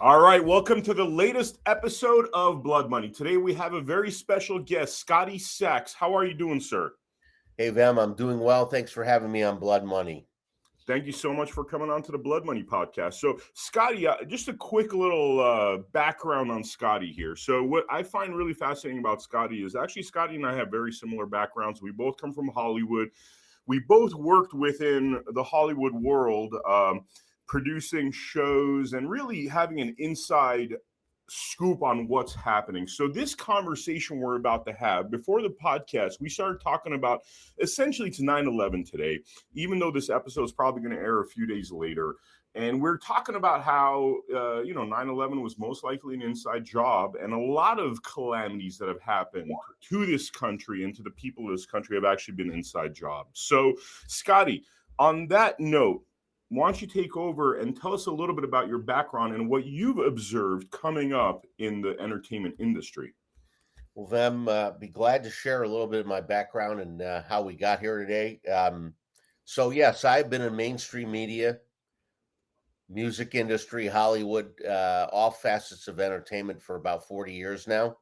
All right, welcome to the latest episode of Blood Money. Today we have a very special guest, Scotty Saks. How are you doing, sir? Hey, Vem, I'm doing well. Thanks for having me on Blood Money. Thank you so much for coming on to the Blood Money podcast. So, Scotty, just a quick little background on Scotty here. So, what I find really fascinating about Scotty is actually Scotty and I have very similar backgrounds. We both come from Hollywood. We both worked within the Hollywood world, producing shows and really having an inside scoop on what's happening. So, this conversation we're about to have before the podcast, we started talking about essentially it's 9/11 today, even though this episode is probably going to air a few days later. And we're talking about how, 9/11 was most likely an inside job, and a lot of calamities that have happened to this country and to the people of this country have actually been inside jobs. So, Scotty, on that note, why don't you take over and tell us a little bit about your background and what you've observed coming up in the entertainment industry? Well, Vem, be glad to share a little bit of my background and how we got here today. Yes, I've been in mainstream media, music industry, Hollywood, all facets of entertainment for about 40 years now.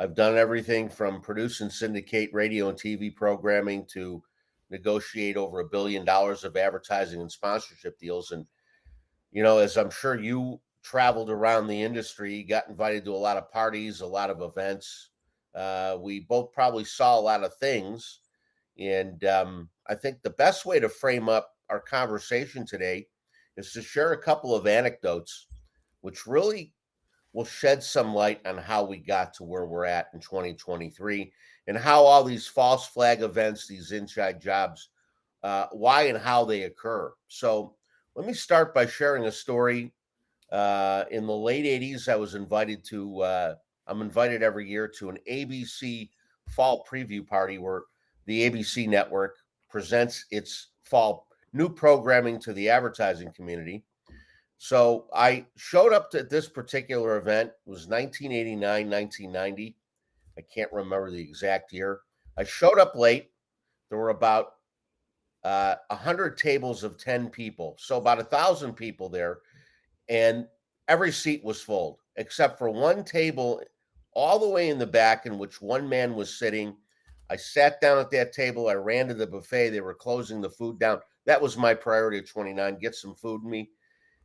I've done everything from produce and syndicate radio and TV programming to negotiate over $1 billion of advertising and sponsorship deals. And as I'm sure you traveled around the industry, got invited to a lot of parties, a lot of events. We both probably saw a lot of things. And I think the best way to frame up our conversation today is to share a couple of anecdotes, which really will shed some light on how we got to where we're at in 2023 and how all these false flag events, these inside jobs, why and how they occur. So, let me start by sharing a story. In the late 80s, I was invited to, I'm invited every year to an ABC fall preview party where the ABC network presents its fall new programming to the advertising community. So I showed up to this particular event. It was 1989, 1990. I can't remember the exact year. I showed up late. There were about 100 tables of 10 people, so about 1,000 people there, and every seat was full except for one table all the way in the back in which one man was sitting. I sat down at that table. I ran to the buffet. They were closing the food down. That was my priority at 29, get some food in me.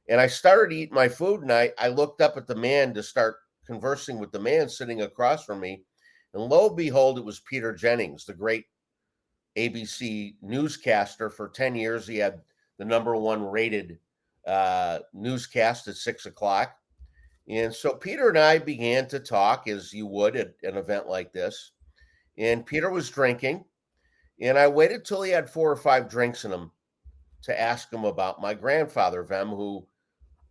And I started eating my food, and I looked up at the man to start conversing with the man sitting across from me. And lo and behold, it was Peter Jennings, the great ABC newscaster. For 10 years, he had the number one rated newscast at 6 o'clock. And so Peter and I began to talk as you would at an event like this. And Peter was drinking. And I waited till he had 4 or 5 drinks in him to ask him about my grandfather, Vem, who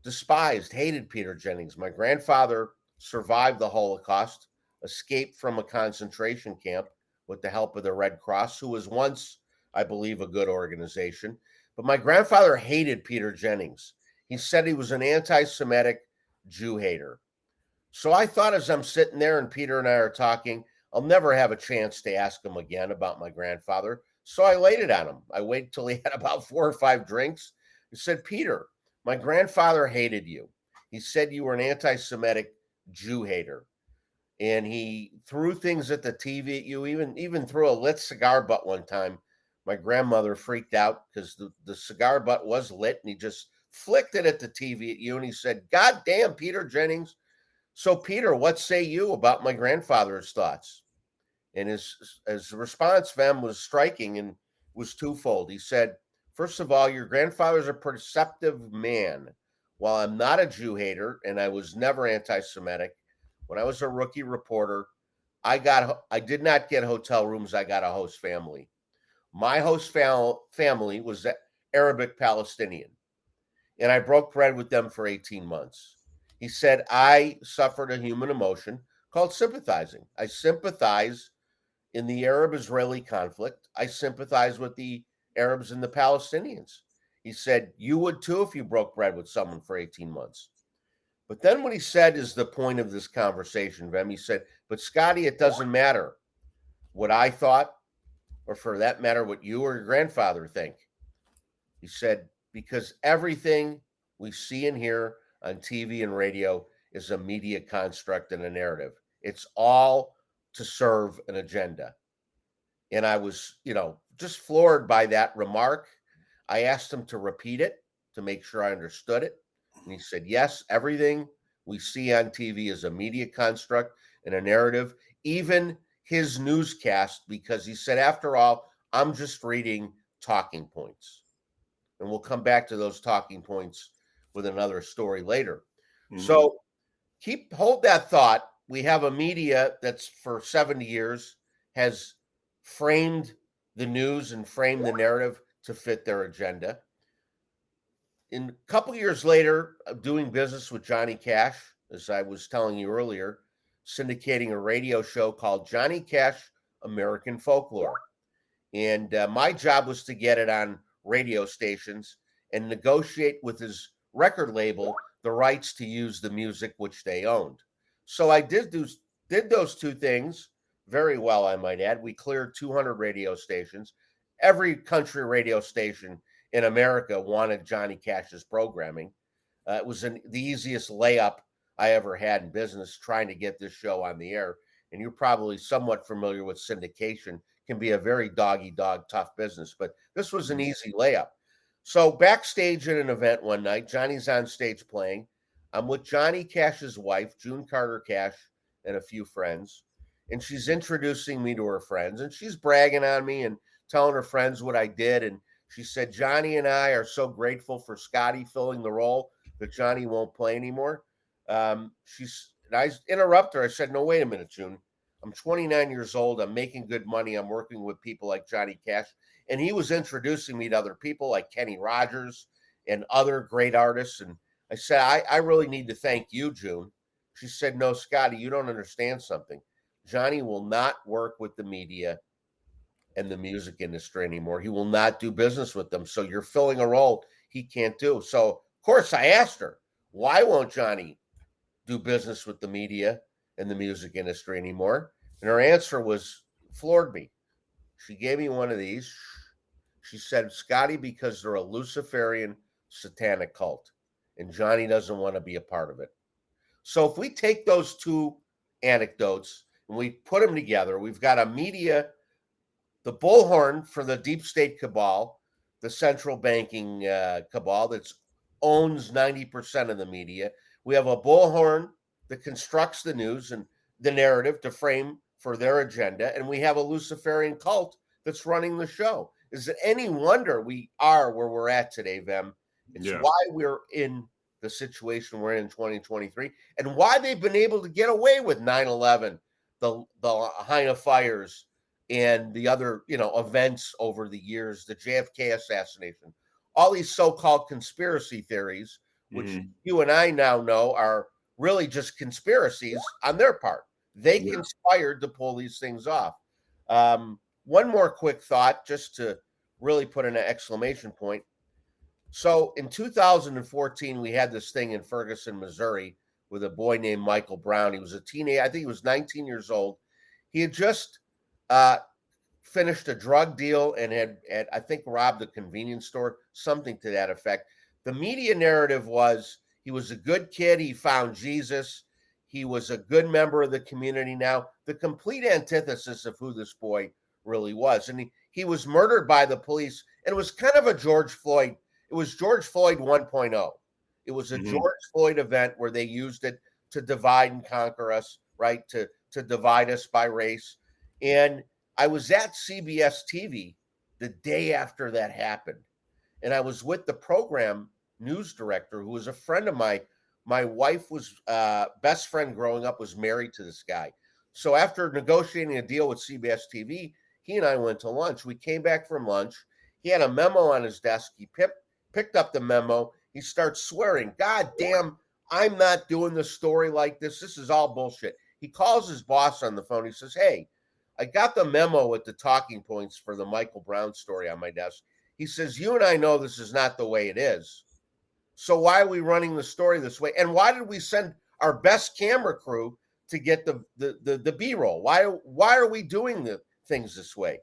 despised, hated Peter Jennings. My grandfather survived the Holocaust, escaped from a concentration camp with the help of the Red Cross, who was once, I believe, a good organization. But my grandfather hated Peter Jennings. He said he was an anti Semitic Jew hater. So I thought as I'm sitting there and Peter and I are talking, I'll never have a chance to ask him again about my grandfather. So I laid it on him. I waited till he had about 4 or 5 drinks. I said, Peter, my grandfather hated you. He said you were an anti Semitic Jew hater. And he threw things at the TV at you, even threw a lit cigar butt one time. My grandmother freaked out because the cigar butt was lit, and he just flicked it at the TV at you. And he said, God damn, Peter Jennings. So, Peter, what say you about my grandfather's thoughts? And his response, Vem, was striking and was twofold. He said, first of all, your grandfather's a perceptive man. While I'm not a Jew hater and I was never anti-Semitic, when I was a rookie reporter, I did not get hotel rooms. I got a host family. My host family was Arabic Palestinian, and I broke bread with them for 18 months. He said, I suffered a human emotion called sympathizing. I sympathize in the Arab-Israeli conflict. I sympathize with the Arabs and the Palestinians. He said, you would too if you broke bread with someone for 18 months. But then what he said is the point of this conversation, Vem. He said, but Scotty, it doesn't matter what I thought, or for that matter, what you or your grandfather think. He said, because everything we see and hear on TV and radio is a media construct and a narrative. It's all to serve an agenda. And I was, just floored by that remark. I asked him to repeat it to make sure I understood it. And he said, yes, everything we see on TV is a media construct and a narrative, even his newscast, because he said, after all, I'm just reading talking points. And we'll come back to those talking points with another story later. Mm-hmm. So hold that thought. We have a media that's for 70 years has framed the news and framed the narrative to fit their agenda. In a couple years later, doing business with Johnny Cash, as I was telling you earlier, syndicating a radio show called Johnny Cash American Folklore. And my job was to get it on radio stations and negotiate with his record label the rights to use the music which they owned. So I did those two things very well, I might add. We cleared 200 radio stations. Every country radio station in America wanted Johnny Cash's programming. It was the easiest layup I ever had in business trying to get this show on the air. And you're probably somewhat familiar with syndication. Can be a very dog-eat-dog tough business, but this was an easy layup. So backstage at an event one night, Johnny's on stage playing. I'm with Johnny Cash's wife, June Carter Cash, and a few friends. And she's introducing me to her friends, and she's bragging on me and telling her friends what I did. And she said, Johnny and I are so grateful for Scotty filling the role that Johnny won't play anymore. And I interrupted her. I said, no, wait a minute, June. I'm 29 years old. I'm making good money. I'm working with people like Johnny Cash. And he was introducing me to other people like Kenny Rogers and other great artists. And I said, I really need to thank you, June. She said, no, Scotty, you don't understand something. Johnny will not work with the media and the music industry anymore. He will not do business with them. So you're filling a role he can't do. So, of course, I asked her, why won't Johnny do business with the media and the music industry anymore? And her answer floored me. She gave me one of these. She said, Scotty, because they're a Luciferian satanic cult, and Johnny doesn't want to be a part of it. So if we take those two anecdotes and we put them together, we've got a media, the bullhorn for the deep state cabal, the central banking cabal that owns 90% of the media. We have a bullhorn that constructs the news and the narrative to frame for their agenda. And we have a Luciferian cult that's running the show. Is it any wonder we are where we're at today, Vem? It's why we're in the situation we're in 2023 and why they've been able to get away with 9/11, the Haina fires, and the other, events over the years, the JFK assassination, all these so-called conspiracy theories, which you and I now know are really just conspiracies on their part. They conspired to pull these things off. One more quick thought, just to really put an exclamation point. So in 2014, we had this thing in Ferguson, Missouri, with a boy named Michael Brown. He was a teenager. I think he was 19 years old. He had just finished a drug deal and had, I think, robbed a convenience store, something to that effect. The media narrative was he was a good kid. He found Jesus. He was a good member of the community now. The complete antithesis of who this boy really was. And he was murdered by the police. And it was kind of a George Floyd. It was George Floyd 1.0. It was a George Floyd event where they used it to divide and conquer us, right? To divide us by race. And I was at CBS TV the day after that happened. And I was with the program news director, who was a friend of mine. My wife was best friend growing up, was married to this guy. So after negotiating a deal with CBS TV, he and I went to lunch. We came back from lunch. He had a memo on his desk. He picked up the memo. He starts swearing, God damn, I'm not doing this story like this. This is all bullshit. He calls his boss on the phone. He says, hey, I got the memo with the talking points for the Michael Brown story on my desk. He says, you and I know this is not the way it is. So why are we running the story this way? And why did we send our best camera crew to get the B-roll? Why are we doing the things this way?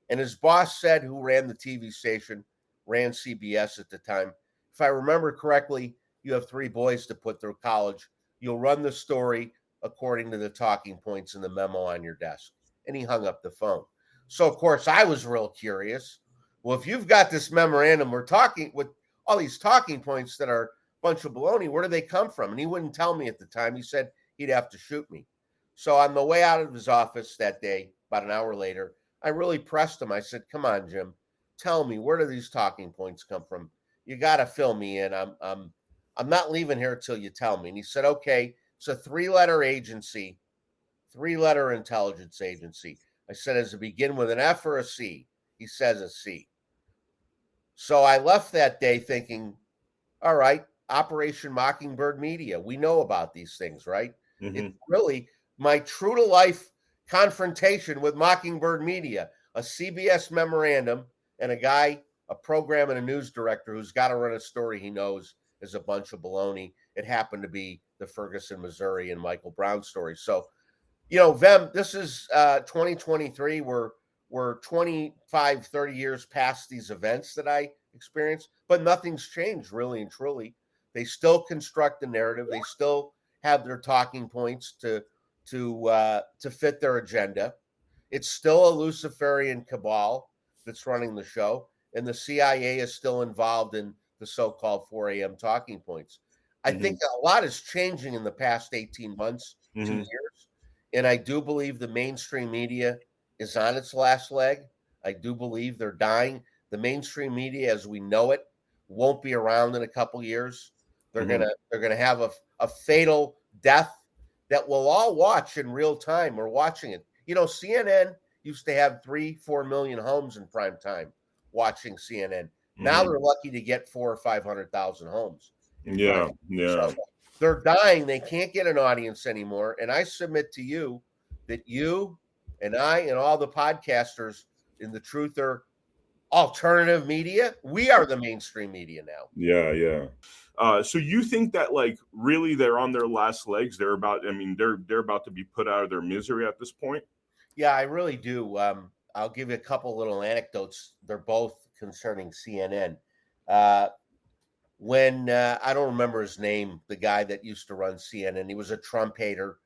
And his boss said, who ran the TV station, ran CBS at the time, if I remember correctly, You have 3 boys to put through college. You'll run the story according to the talking points in the memo on your desk." And he hung up the phone. So, of course, I was real curious. Well, if you've got this memorandum, we're talking with all these talking points that are a bunch of baloney, where do they come from? And he wouldn't tell me at the time. He said he'd have to shoot me. So on the way out of his office that day, about an hour later, I really pressed him. I said, "Come on, Jim, tell me, where do these talking points come from? You got to fill me in. I'm not leaving here till you tell me." And he said, "Okay, it's a 3-letter agency, 3-letter intelligence agency." I said, "Does it begin with an F or a C?" He says a C. So I left that day thinking, all right, Operation Mockingbird Media. We know about these things, right? Mm-hmm. It's really my true to life confrontation with Mockingbird Media, a CBS memorandum, and a guy, a program and a news director who's got to run a story he knows is a bunch of baloney. It happened to be the Ferguson, Missouri, and Michael Brown story. So, Vem, this is 2023. We're 25, 30 years past these events that I experienced, but nothing's changed really and truly. They still construct the narrative. They still have their talking points to fit their agenda. It's still a Luciferian cabal that's running the show, and the CIA is still involved in the so-called 4 a.m. talking points. I think a lot is changing in the past 18 months, 2 years, and I do believe the mainstream media is on its last leg. I do believe they're dying. The mainstream media, as we know it, won't be around in a couple years. They're gonna have a fatal death that we'll all watch in real time. We're watching it. CNN used to have 3-4 million homes in prime time watching CNN. Now they're lucky to get 400,000 or 500,000 homes. Yeah. So they're dying. They can't get an audience anymore. And I submit to you that you and I and all the podcasters in the Truther alternative media, we are the mainstream media now. Yeah. So you think that really they're on their last legs? They're about to be put out of their misery at this point? Yeah, I really do. I'll give you a couple little anecdotes. They're both concerning CNN. When I don't remember his name, the guy that used to run CNN, he was a Trump hater.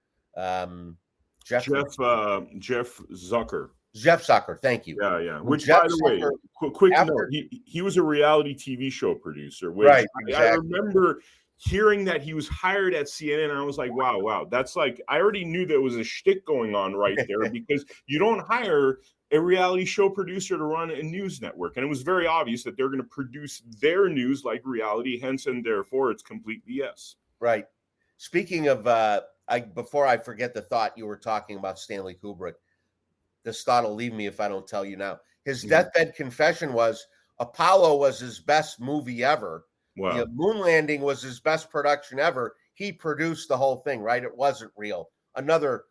Jeff Zucker. Jeff Zucker, thank you. Yeah. Which, by the way, quick note, he was a reality TV show producer. Which right, exactly. I remember hearing that he was hired at CNN, and I was like, wow. That's I already knew there was a shtick going on right there, because you don't hire a reality show producer to run a news network. And it was very obvious that they're going to produce their news like reality, hence and therefore it's complete BS. Right. Speaking of, before I forget the thought, you were talking about Stanley Kubrick. This thought will leave me if I don't tell you now. His deathbed confession was Apollo was his best movie ever. Wow. The moon landing was his best production ever. He produced the whole thing, right? It wasn't real. Another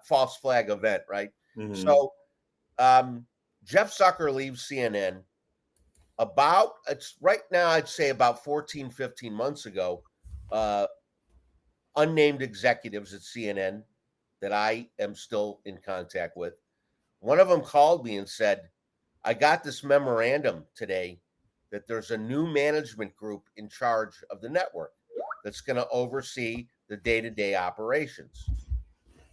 false flag event, right? So Jeff Zucker leaves CNN it's right now, I'd say about 14, 15 months ago. Unnamed executives at CNN that I am still in contact with. One of them called me and said, "I got this memorandum today that there's a new management group in charge of the network that's going to oversee the day-to-day operations."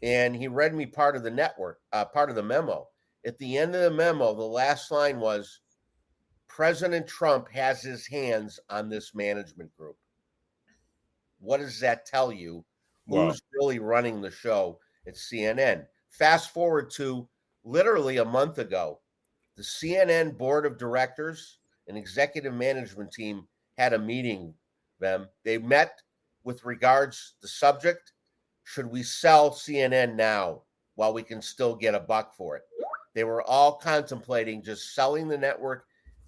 And he read me part of the memo. At the end of the memo, the last line was, "President Trump has his hands on this management group." What does that tell you? Wow. Who's really running the show at CNN? Fast forward to literally a month ago, the CNN board of directors and executive management team had a meeting. They met with regards to the subject. Should we sell CNN now while we can still get a buck for it? They were all contemplating just selling the network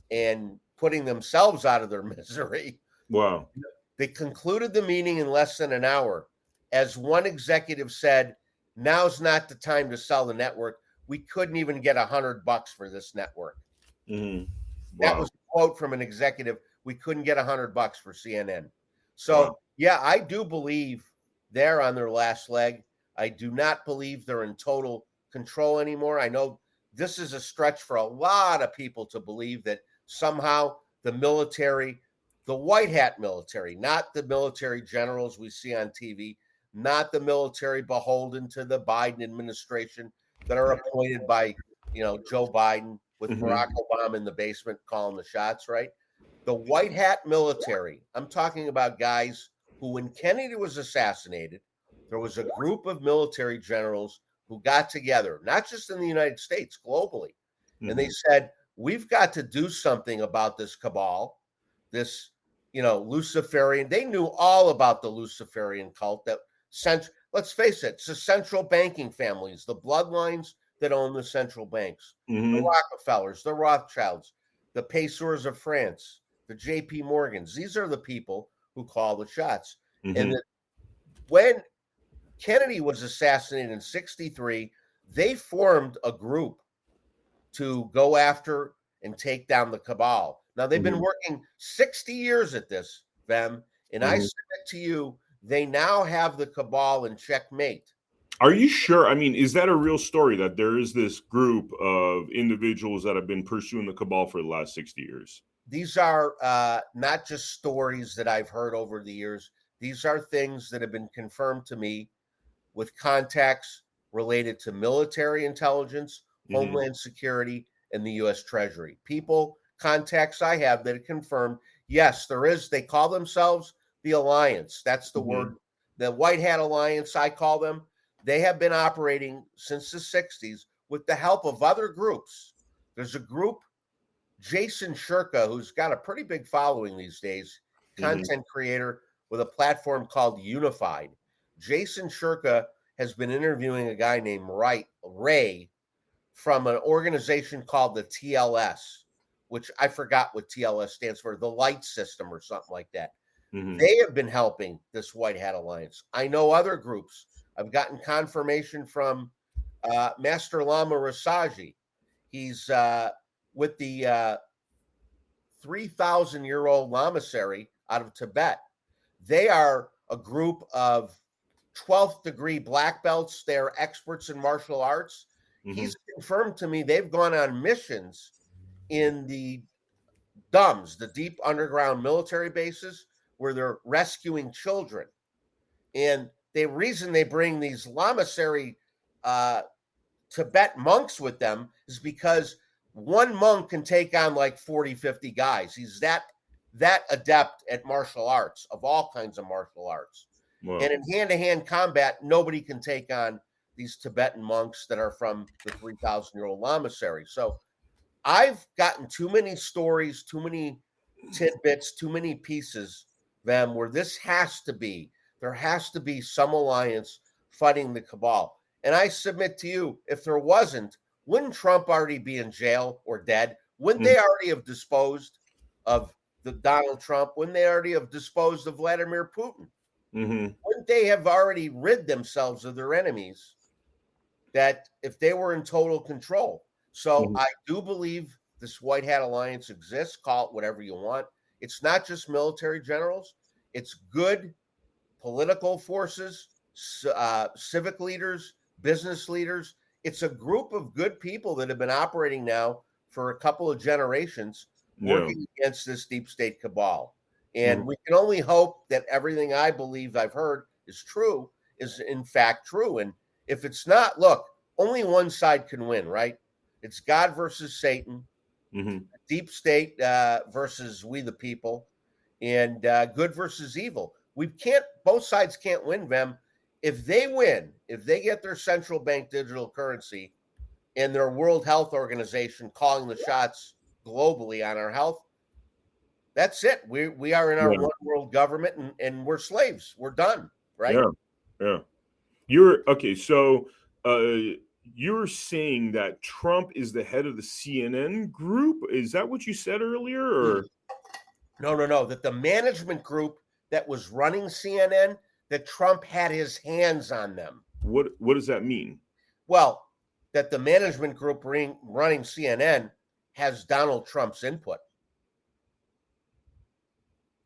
and putting themselves out of their misery. Wow. They concluded the meeting in less than an hour. As one executive said, "Now's not the time to sell the network. We couldn't even get $100 for this network." Wow. That was a quote from an executive. "We couldn't get $100 for CNN." So, yeah, I do believe they're on their last leg. I do not believe they're in total control anymore. I know this is a stretch for a lot of people to believe that somehow the military The white hat military, not the military generals we see on TV, not the military beholden to the Biden administration that are appointed by, Joe Biden with Barack Obama in the basement calling the shots, right? The white hat military, I'm talking about guys who, when Kennedy was assassinated, there was a group of military generals who got together, not just in the United States, globally. And they said, we've got to do something about this cabal, this, Luciferian. They knew all about the Luciferian cult that let's face it, it's the central banking families, the bloodlines that own the central banks, the Rockefellers, the Rothschilds, the Paysours of France, the JP Morgans. These are the people who call the shots. And when Kennedy was assassinated in 1963, they formed a group to go after and take down the cabal. Now, they've been working 60 years at this, Vem, and I submit to you, they now have the cabal in checkmate. Are you sure? I mean, is that a real story that there is this group of individuals that have been pursuing the cabal for the last 60 years? These are not just stories that I've heard over the years. These are things that have been confirmed to me with contacts related to military intelligence, Homeland Security, and the U.S. Treasury. Contacts I have that have confirmed, yes, there is. They call themselves the Alliance. That's the word. The White Hat Alliance, I call them. They have been operating since the 60s with the help of other groups. There's a group, Jason Shirka, who's got a pretty big following these days, content creator with a platform called Unified. Jason Shirka has been interviewing a guy named Ray from an organization called the TLS, which I forgot what TLS stands for, the Light System or something like that. They have been helping this White Hat Alliance. I know other groups. I've gotten confirmation from Master Lama Rasaji. He's with the 3,000-year-old lamasery out of Tibet. They are a group of 12th degree black belts. They're experts in martial arts. He's confirmed to me they've gone on missions in the DUMBs, the deep underground military bases, where they're rescuing children. And the reason they bring these lamasery Tibet monks with them is because one monk can take on like 40, 50 guys. He's that adept at martial arts, of all kinds of martial arts. Wow. And in hand-to-hand combat, nobody can take on these Tibetan monks that are from the 3,000-year-old lamasery. So I've gotten too many stories, too many tidbits, too many pieces, Vem, where there has to be some alliance fighting the cabal. And I submit to you, if there wasn't, wouldn't Trump already be in jail or dead? Wouldn't they already have disposed of the Donald Trump? Wouldn't they already have disposed of Vladimir Putin? Wouldn't they have already rid themselves of their enemies that if they were in total control? So I do believe this White Hat Alliance exists. Call it whatever you want. It's not just military generals. It's good political forces, civic leaders, business leaders. It's a group of good people that have been operating now for a couple of generations working against this deep state cabal. And we can only hope that everything I believe I've heard is true, is in fact true. And if it's not, look, only one side can win, right? It's God versus Satan, deep state versus we the people, and good versus evil. Both sides can't win, Vem. If they win, if they get their central bank digital currency and their World Health Organization calling the shots globally on our health, that's it. We are in our one world government and we're slaves. We're done, right? Yeah. You're okay. So you're saying that Trump is the head of the CNN group? Is that what you said earlier? Or No. That the management group that was running CNN, that Trump had his hands on them. What does that mean? Well, that the management group running CNN has Donald Trump's input.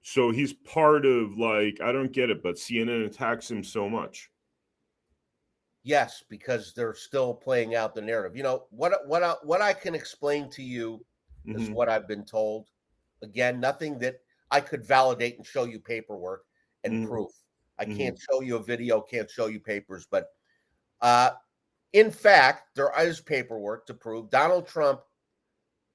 So he's part of, like, I don't get it, but CNN attacks him so much. Yes, because they're still playing out the narrative. You know, what I can explain to you is what I've been told. Again, nothing that I could validate and show you paperwork and Mhm. proof. I Mhm. can't show you a video, can't show you papers, but in fact, there is paperwork to prove Donald Trump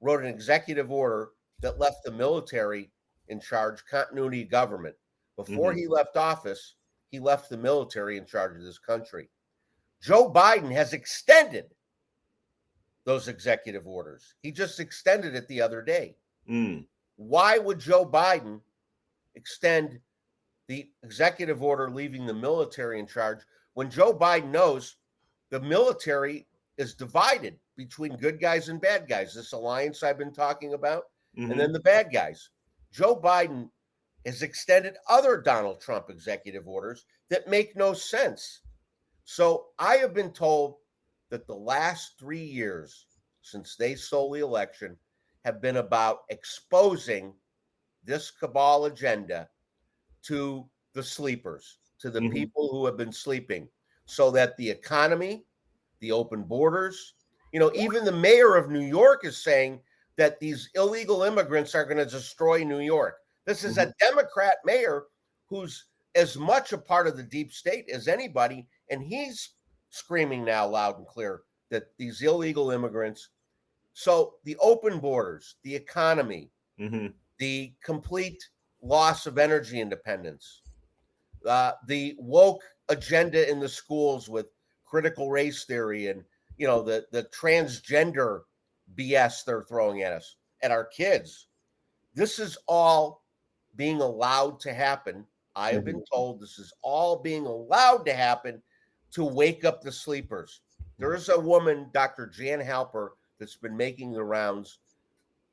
wrote an executive order that left the military in charge, continuity government. Before Mhm. he left office, he left the military in charge of this country. Joe Biden has extended those executive orders. He just extended it the other day. Mm. Why would Joe Biden extend the executive order leaving the military in charge when Joe Biden knows the military is divided between good guys and bad guys? This alliance I've been talking about, and then Mhm. the bad guys. Joe Biden has extended other Donald Trump executive orders that make no sense. So I have been told that the last 3 years since they stole the election have been about exposing this cabal agenda to the sleepers, to the Mhm. people who have been sleeping, so that the economy, the open borders, even the mayor of New York is saying that these illegal immigrants are going to destroy New York. This is Mhm. a Democrat mayor who's as much a part of the deep state as anybody, and he's screaming now loud and clear that these illegal immigrants. So the open borders, the economy, Mhm. the complete loss of energy independence, the woke agenda in the schools with critical race theory and the transgender BS they're throwing at us, at our kids. This is all being allowed to happen. I have been Mhm. told this is all being allowed to happen to wake up the sleepers. There is a woman, Dr. Jan Halper, that's been making the rounds.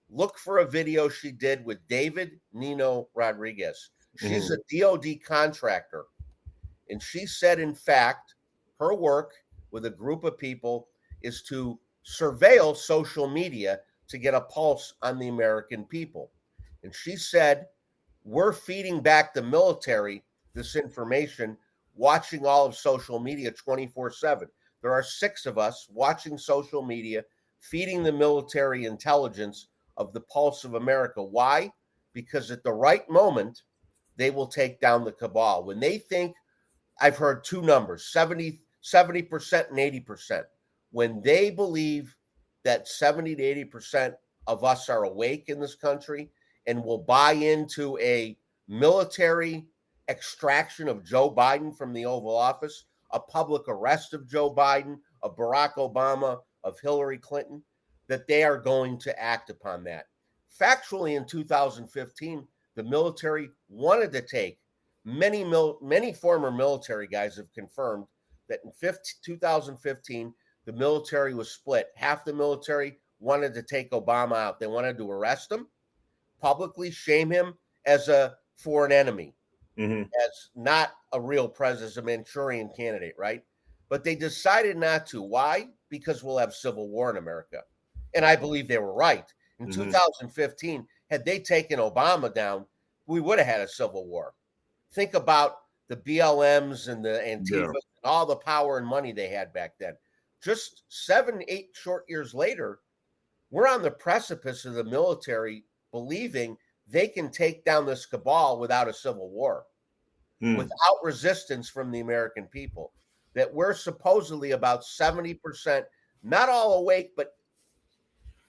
Look for a video she did with David Nino Rodriguez. She's a Mhm. DOD contractor. And she said, in fact, her work with a group of people is to surveil social media to get a pulse on the American people. And she said, we're feeding back the military this information, watching all of social media 24/7. There are 6 of us watching social media, feeding the military intelligence of the pulse of America. Why? Because at the right moment, they will take down the cabal. When they think, I've heard 2 numbers, 70% and 80%. When they believe that 70 to 80% of us are awake in this country and will buy into a military extraction of Joe Biden from the Oval Office, a public arrest of Joe Biden, of Barack Obama, of Hillary Clinton, that they are going to act upon that. Factually, in 2015, the military wanted to take many former military guys have confirmed that in 2015 the military was split. Half the military wanted to take Obama out. They wanted to arrest him, publicly shame him as a foreign enemy, Mhm. as not a real president, as a Manchurian candidate, right? But they decided not to. Why? Because we'll have civil war in America. And I believe they were right. In Mhm. 2015, had they taken Obama down, we would have had a civil war. Think about the BLMs and the Antifa Yeah. and all the power and money they had back then. Just 7, 8 short years later, we're on the precipice of the military believing they can take down this cabal without a civil war, Mm. without resistance from the American people. That we're supposedly about 70%, not all awake, but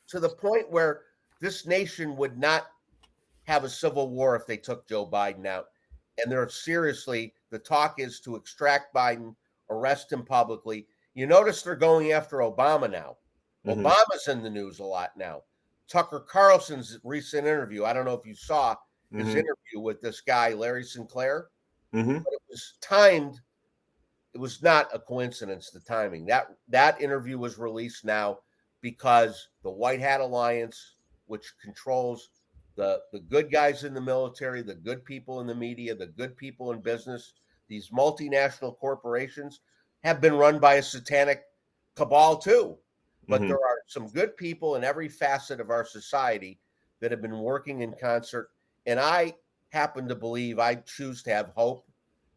to the point where this nation would not have a civil war if they took Joe Biden out. And they're seriously, the talk is to extract Biden, arrest him publicly. You notice they're going after Obama now. Mhm. Obama's in the news a lot now. Tucker Carlson's recent interview, I don't know if you saw his Mhm. interview with this guy, Larry Sinclair, Mhm. but it was timed. It was not a coincidence, the timing. That interview was released now because the White Hat Alliance, which controls the good guys in the military, the good people in the media, the good people in business, these multinational corporations have been run by a satanic cabal too. But there Mhm. are some good people in every facet of our society that have been working in concert. And I happen to believe, I choose to have hope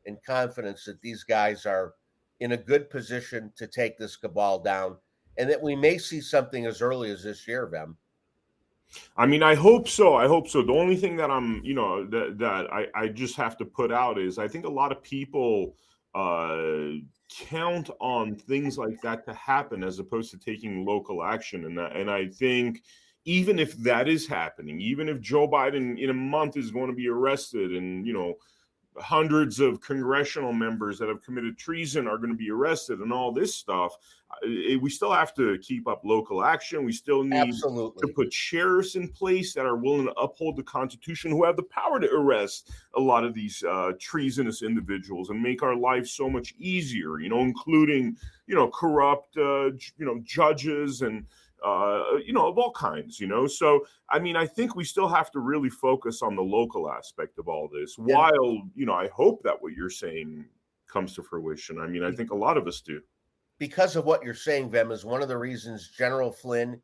and confidence that these guys are in a good position to take this cabal down and that we may see something as early as this year, Vem. I mean, I hope so. I hope so. The only thing that I'm, I just have to put out is I think a lot of people uh, count on things like that to happen as opposed to taking local action. And I think even if that is happening, even if Joe Biden in a month is going to be arrested and, hundreds of congressional members that have committed treason are going to be arrested and all this stuff, we still have to keep up local action. We still need to Absolutely. put sheriffs in place that are willing to uphold the Constitution, who have the power to arrest a lot of these treasonous individuals and make our lives so much easier, including, corrupt, judges and, of all kinds, So, I mean, I think we still have to really focus on the local aspect of all this And while, I hope that what you're saying comes to fruition. I mean, I think a lot of us do. because of what you're saying, Vem, is one of the reasons General Flynn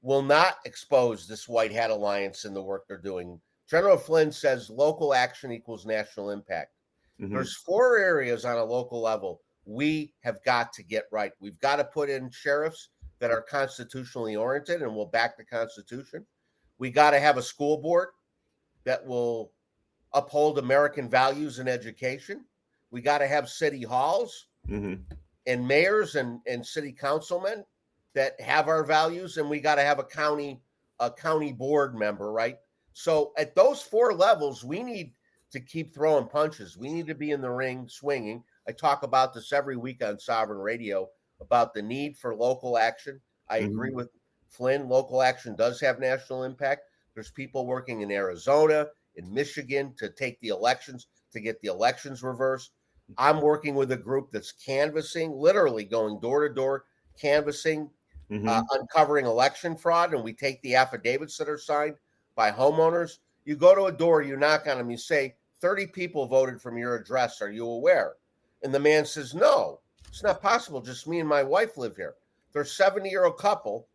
will not expose this White Hat Alliance and the work they're doing. General Flynn says local action equals national impact. Mm-hmm. There's 4 areas on a local level we have got to get right. We've got to put in sheriffs that are constitutionally oriented and will back the Constitution. We got to have a school board that will uphold American values and education. We got to have city halls and mayors and city councilmen that have our values, and we got to have a county board member, right? So at those 4 levels, we need to keep throwing punches. We need to be in the ring swinging. I talk about this every week on Sovereign Radio about the need for local action. I agree with Flynn. Local action does have national impact. There's people working in Arizona, in Michigan to take the elections, to get the elections reversed. I'm working with a group that's canvassing, literally going door to door, canvassing, uncovering election fraud. And we take the affidavits that are signed by homeowners. You go to a door, you knock on them, you say, 30 people voted from your address. Are you aware? And the man says, no, it's not possible. Just me and my wife live here. They're a 70-year-old couple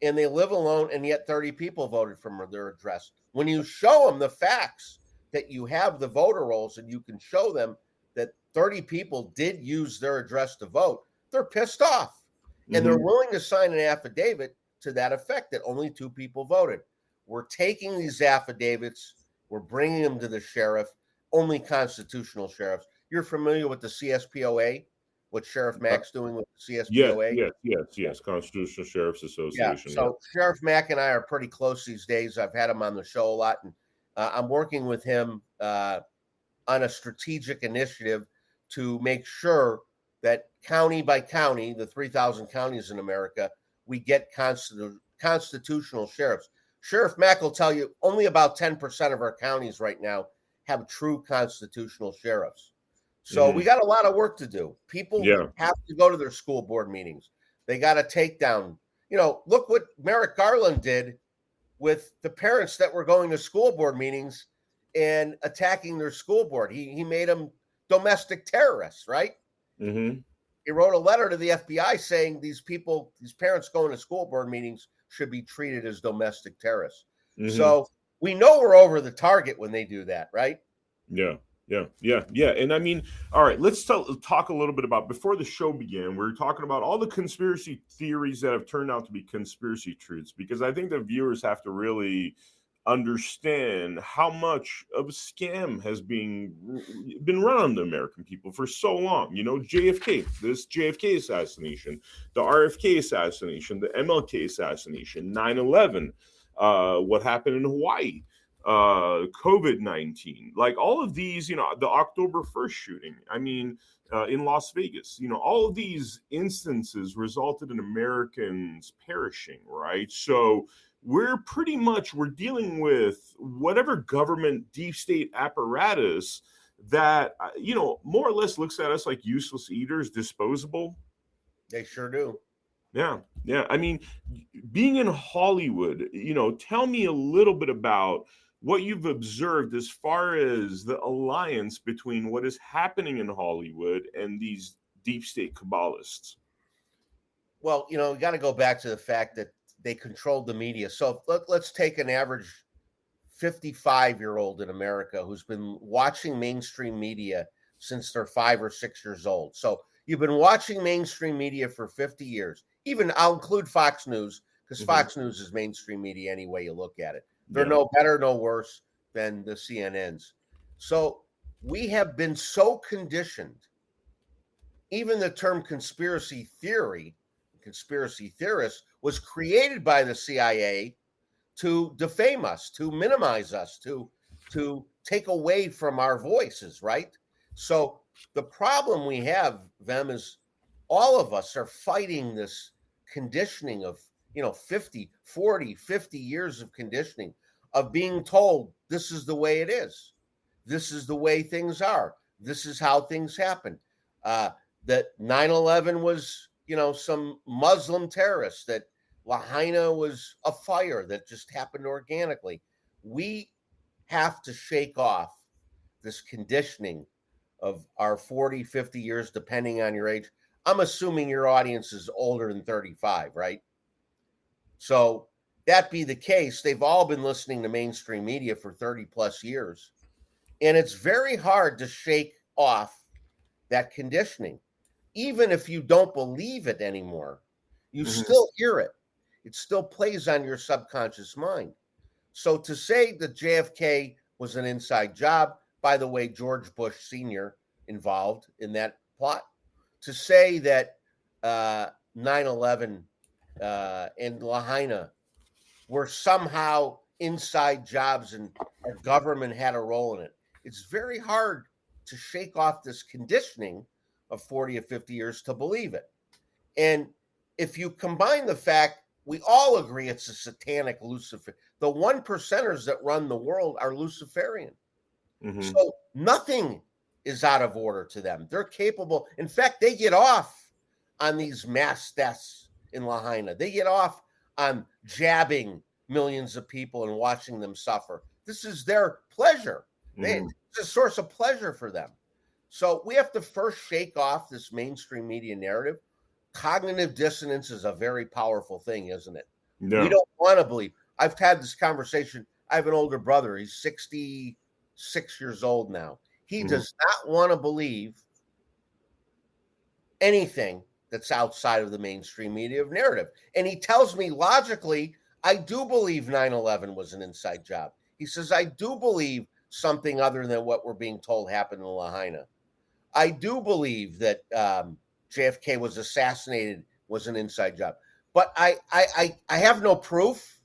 and they live alone, and yet 30 people voted from their address. When you show them the facts that you have the voter rolls and you can show them that 30 people did use their address to vote, they're pissed off. And they're willing to sign an affidavit to that effect that only 2 people voted. We're taking these affidavits, we're bringing them to the sheriff, only constitutional sheriffs. You're familiar with the CSPOA, what Sheriff Mack's doing with the CSPOA? Yes. Constitutional Sheriffs Yeah. Association. So Sheriff Mack and I are pretty close these days. I've had him on the show a lot, and I'm working with him on a strategic initiative to make sure that county by county, the 3,000 counties in America, we get constitutional sheriffs. Sheriff Mack will tell you only about 10% of our counties right now have true constitutional sheriffs. So we got a lot of work to do. People have to go to their school board meetings. They got to take down, look what Merrick Garland did with the parents that were going to school board meetings and attacking their school board. He made them domestic terrorists, right? He wrote a letter to the FBI saying these parents going to school board meetings should be treated as domestic terrorists. So we know we're over the target when they do that, right? Yeah. And I mean, all right, let's talk a little bit about, before the show began, we were talking about all the conspiracy theories that have turned out to be conspiracy truths, because I think the viewers have to really understand how much of a scam has been run on the American people for so long. This JFK assassination, the RFK assassination, the MLK assassination, 9/11, what happened in Hawaii, COVID-19, like all of these, the October 1st shooting, I mean, in Las Vegas, all of these instances resulted in Americans perishing, right? So we're dealing with whatever government deep state apparatus that, more or less looks at us like useless eaters, disposable. They sure do. Yeah. I mean, being in Hollywood, tell me a little bit about what you've observed as far as the alliance between what is happening in Hollywood and these deep state Kabbalists. Well, we got to go back to the fact that they controlled the media. So let's take an average 55-year-old in America who's been watching mainstream media since they're 5 or 6 years old. So you've been watching mainstream media for 50 years. Even I'll include Fox News because Fox News is mainstream media any way you look at it. They're Yeah. no better, no worse than the CNNs. So we have been so conditioned. Even the term conspiracy theory, conspiracy theorist, was created by the CIA to defame us, to minimize us, to take away from our voices, right? So the problem we have, Vem, is all of us are fighting this conditioning of 50, 40, 50 years of conditioning of being told this is the way it is. This is the way things are. This is how things happen. That 9/11 was, some Muslim terrorists, that Lahaina was a fire that just happened organically. We have to shake off this conditioning of our 40, 50 years, depending on your age. I'm assuming your audience is older than 35, right? So that be the case, they've all been listening to mainstream media for 30 plus years. And it's very hard to shake off that conditioning. Even if you don't believe it anymore, you still hear it. It still plays on your subconscious mind. So to say that JFK was an inside job, by the way, George Bush Sr. involved in that plot, to say that 9/11 and Lahaina were somehow inside jobs and our government had a role in it, it's very hard to shake off this conditioning of 40 or 50 years to believe it. And if you combine the fact, we all agree it's a satanic Lucifer. The 1%ers that run the world are Luciferian. So nothing is out of order to them. They're capable. In fact, they get off on these mass deaths in Lahaina. They get off on jabbing millions of people and watching them suffer. This is their pleasure. It's a source of pleasure for them. So we have to first shake off this mainstream media narrative. Cognitive dissonance is a very powerful thing, isn't it? Yeah. We don't want to believe. I've had this conversation. I have an older brother. He's 66 years old now. He does not want to believe anything that's outside of the mainstream media narrative. And he tells me logically, I do believe 9/11 was an inside job. He says, I do believe something other than what we're being told happened in Lahaina. I do believe that JFK was assassinated was an inside job. But I have no proof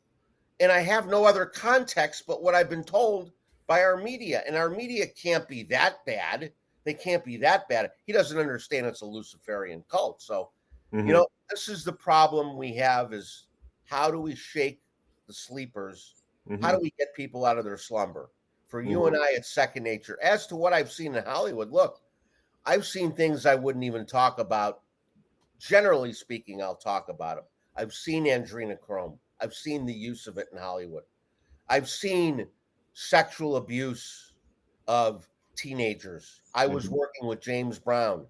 and I have no other context but what I've been told by our media. And our media can't be that bad. They can't be that bad. He doesn't understand it's a Luciferian cult. So, this is the problem we have is how do we shake the sleepers? How do we get people out of their slumber? For you and I, it's second nature. As to what I've seen in Hollywood, look, I've seen things I wouldn't even talk about. Generally speaking, I'll talk about them. I've seen adrenochrome. I've seen the use of it in Hollywood. I've seen sexual abuse of teenagers. I was working with James Brown,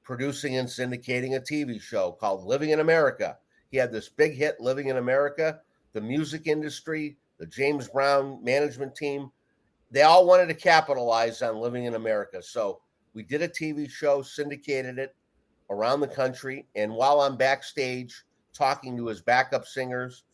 producing and syndicating a TV show called Living in America. He had this big hit, Living in America. The music industry, the James Brown management team, they all wanted to capitalize on Living in America. So we did a TV show, syndicated it around the country. And while I'm backstage talking to his backup singers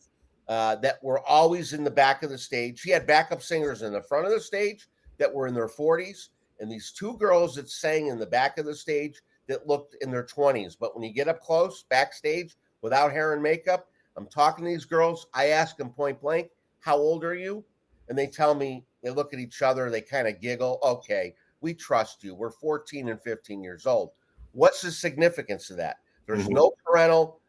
that were always in the back of the stage, he had backup singers in the front of the stage that were in their 40s, and these two girls that sang in the back of the stage that looked in their 20s. But when you get up close, backstage, without hair and makeup, I'm talking to these girls. I ask them point blank, how old are you? And they tell me, they look at each other, they kind of giggle. Okay, we trust you. We're 14 and 15 years old. What's the significance of that? There's no parental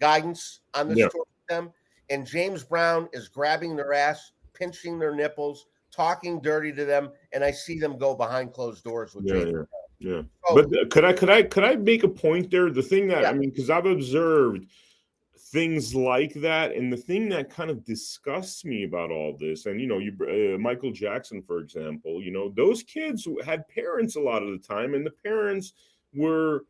guidance on this tour with them. And James Brown is grabbing their ass, pinching their nipples, talking dirty to them, and I see them go behind closed doors with James Brown. Yeah. So, but could I make a point there? The thing that I mean, because I've observed things like that, and the thing that kind of disgusts me about all this, and Michael Jackson, for example, those kids had parents a lot of the time, and the parents were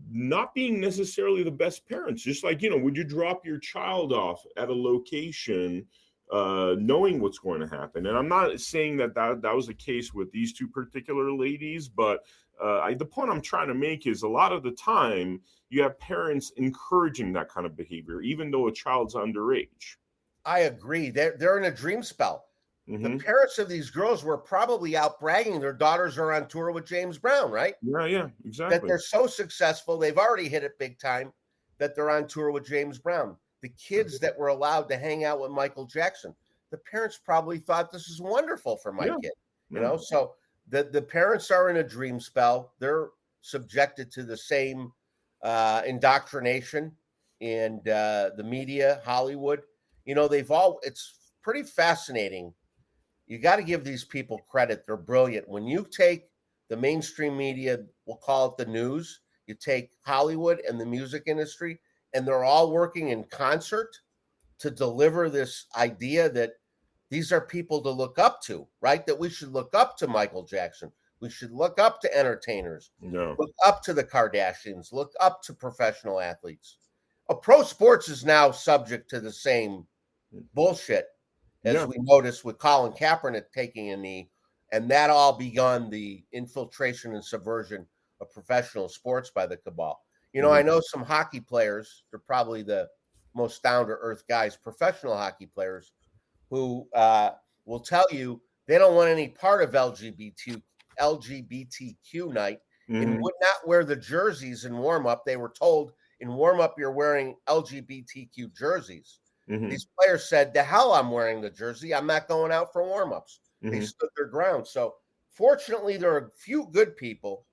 not being necessarily the best parents. Just like, would you drop your child off at a location knowing what's going to happen? And I'm not saying that was the case with these two particular ladies, but the point I'm trying to make is a lot of the time you have parents encouraging that kind of behavior, even though a child's underage. I agree. They're in a dream spell. The Mm-hmm. parents of these girls were probably out bragging their daughters are on tour with James Brown, right? Yeah, That exactly. they're so successful, they've already hit it big time, that they're on tour with James Brown. The kids that were allowed to hang out with Michael Jackson, the parents probably thought this is wonderful for my Yeah, kid, yeah. So the parents are in a dream spell. They're subjected to the same indoctrination and the media, Hollywood. It's pretty fascinating. You got to give these people credit. They're brilliant. When you take the mainstream media, we'll call it the news, you take Hollywood and the music industry, and they're all working in concert to deliver this idea that these are people to look up to, right? That we should look up to Michael Jackson. We should look up to entertainers, Yeah. look up to the Kardashians, look up to professional athletes. Pro sports is now subject to the same bullshit as Yeah. we noticed with Colin Kaepernick taking a knee, and that all begun the infiltration and subversion of professional sports by the cabal. I know some hockey players, they're probably the most down-to-earth guys, professional hockey players, who will tell you they don't want any part of LGBTQ night and would not wear the jerseys in warm-up. They were told in warm-up you're wearing LGBTQ jerseys. These players said, "The hell, I'm wearing the jersey. I'm not going out for warm-ups." They stood their ground. So fortunately, there are a few good people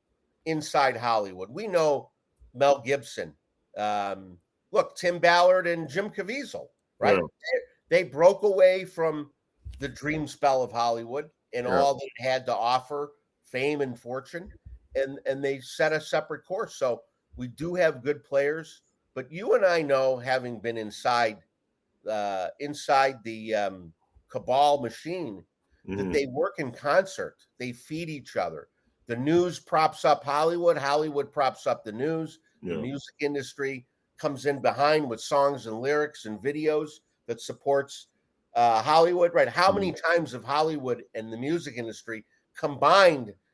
inside Hollywood. We know Mel Gibson. Look, Tim Ballard and Jim Caviezel, right? Yeah. They broke away from the dream spell of Hollywood and all that it had to offer, fame and fortune, and they set a separate course. So we do have good players, but you and I know, having been inside the cabal machine, that they work in concert. They feed each other. The news props up Hollywood. Hollywood props up the news. The music industry comes in behind with songs and lyrics and videos that supports Hollywood, right? How many times have Hollywood and the music industry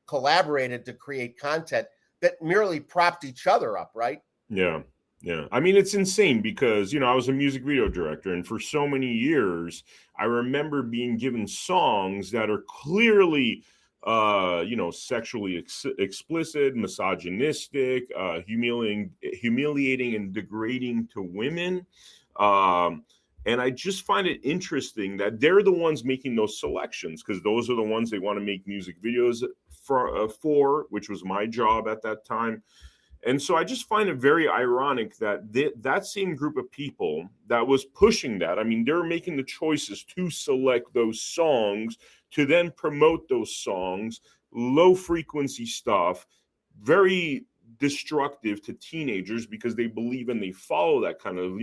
collaborated to create content that merely propped each other up, right? Yeah. Yeah. I mean, it's insane because, I was a music video director, and for so many years, I remember being given songs that are clearly, sexually explicit, misogynistic, humiliating and degrading to women. And I just find it interesting that they're the ones making those selections, because those are the ones they want to make music videos for, which was my job at that time. And so I just find it very ironic that that same group of people that was pushing that, I mean, they're making the choices to select those songs, to then promote those songs, low frequency stuff, very destructive to teenagers because they believe and they follow that kind of,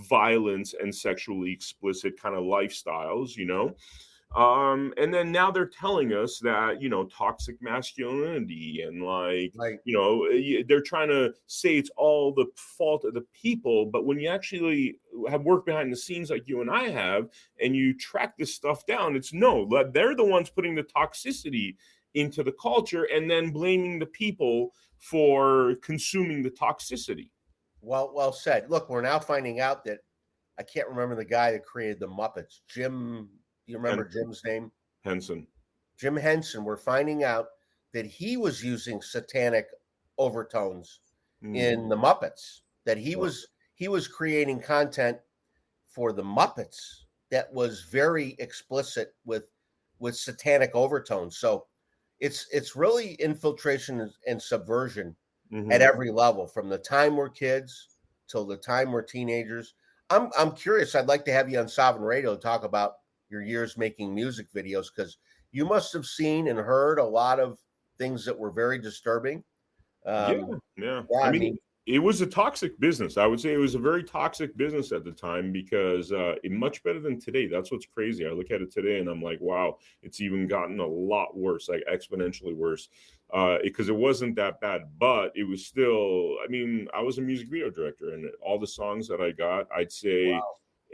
violence and sexually explicit kind of lifestyles, and then now they're telling us that, toxic masculinity and they're trying to say it's all the fault of the people. But when you actually have worked behind the scenes like you and I have, and you track this stuff down, it's no, they're the ones putting the toxicity into the culture and then blaming the people for consuming the toxicity. Well said. Look, we're now finding out that I can't remember the guy that created the Muppets. Jim, you remember Jim's name? Henson. Jim Henson. We're finding out that he was using satanic overtones in the Muppets. That he was creating content for the Muppets that was very explicit with satanic overtones. So it's really infiltration and subversion at every level, from the time we're kids till the time we're teenagers. I'm curious. I'd like to have you on Sovereign Radio to talk about your years making music videos, because you must have seen and heard a lot of things that were very disturbing. Yeah. I mean, it was a toxic business. I would say it was a very toxic business at the time, because it much better than today. That's what's crazy. I look at it today and I'm like, wow, it's even gotten a lot worse, like exponentially worse, because it wasn't that bad, but it was still, I mean, I was a music video director, and all the songs that I got, I'd say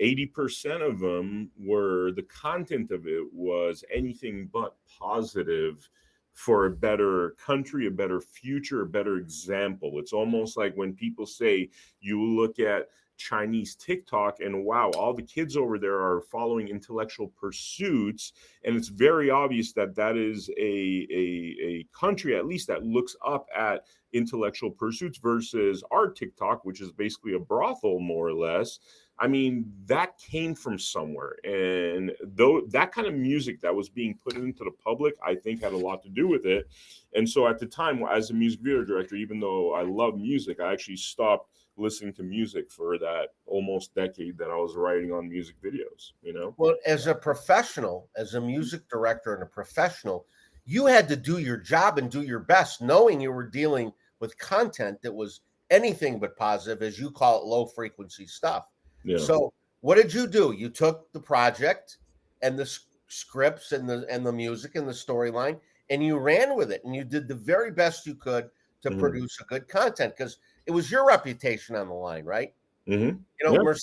80% of them were, the content of it was anything but positive for a better country, a better future, a better example. It's almost like when people say you look at Chinese TikTok and wow, all the kids over there are following intellectual pursuits, and it's very obvious that that is a country at least that looks up at intellectual pursuits versus our TikTok, which is basically a brothel more or less. I mean, that came from somewhere. And though that kind of music that was being put into the public, I think had a lot to do with it. And so at the time, as a music video director, even though I love music, I actually stopped listening to music for that almost decade that I was writing on music videos, you know? Well, as a professional, as a music director and a professional, you had to do your job and do your best, knowing you were dealing with content that was anything but positive, as you call it, low frequency stuff. Yeah. So what did you do? You took the project and the scripts and the music and the storyline, and you ran with it, and you did the very best you could to produce a good content, because it was your reputation on the line, right? Mm-hmm. You know,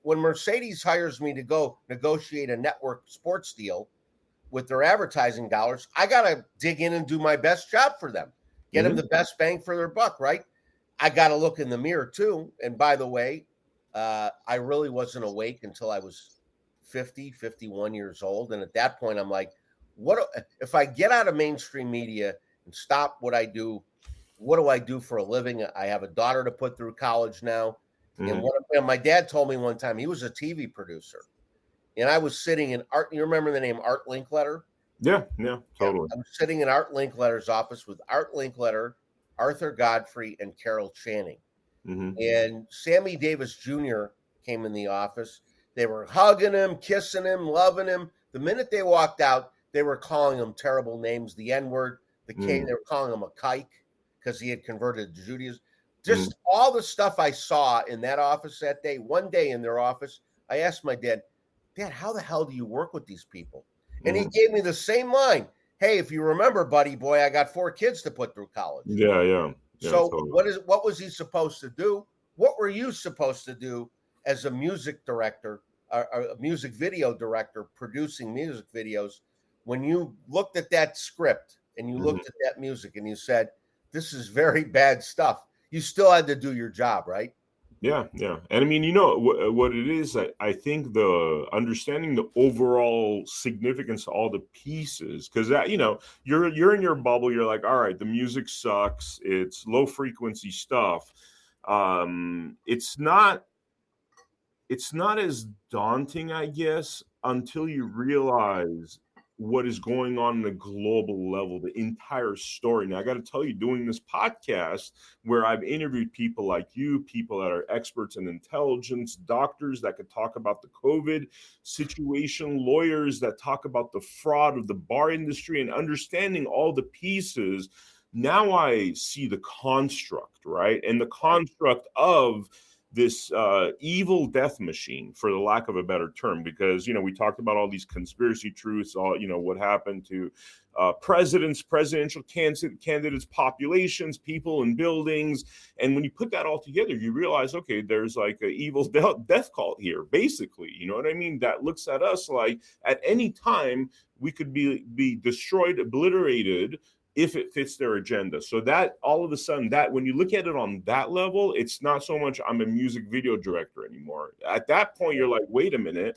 when Mercedes hires me to go negotiate a network sports deal with their advertising dollars, I got to dig in and do my best job for them, get them the best bang for their buck, right? I got to look in the mirror too. And by the way, I really wasn't awake until I was 50, 51 years old. And at that point, I'm like, what if I get out of mainstream media and stop what I do? What do I do for a living? I have a daughter to put through college now. And my dad told me one time, he was a TV producer, and I was sitting in Art. You remember the name Art Linkletter? Yeah, totally. I was sitting in Art Linkletter's office with Art Linkletter, Arthur Godfrey, and Carol Channing. And Sammy Davis Jr. came in the office. They were hugging him, kissing him, loving him. The minute they walked out, they were calling him terrible names, the N-word, the K. They were calling him a kike because he had converted to Judaism. Just all the stuff I saw in that office that day, one day in their office, I asked my dad, how the hell do you work with these people? And he gave me the same line. Hey, if you remember, buddy boy, I got 4 kids to put through college. Yeah, so totally. what was he supposed to do? What were you supposed to do as a music director, a music video director producing music videos, when you looked at that script and you looked at that music and you said, this is very bad stuff? You still had to do your job, right? Yeah. And I mean, you know what it is, I think the understanding the overall significance of all the pieces, because that, you know, you're in your bubble, you're like, all right, the music sucks, it's low frequency stuff. It's not as daunting, I guess, until you realize what is going on in a global level, the entire story. Now, I got to tell you, doing this podcast where I've interviewed people like you, people that are experts in intelligence, doctors that could talk about the COVID situation, lawyers that talk about the fraud of the bar industry, and understanding all the pieces, now I see the construct, right? And the construct of this evil death machine, for the lack of a better term, because, you know, we talked about all these conspiracy truths, all, you know, what happened to presidents, presidential candidates, populations, people in buildings. And when you put that all together, you realize, okay, there's like an evil death cult here, basically. You know what I mean? That looks at us like at any time we could be destroyed, obliterated, if it fits their agenda. So that all of a sudden, that when you look at it on that level, it's not so much I'm a music video director anymore. At that point, you're like, wait a minute,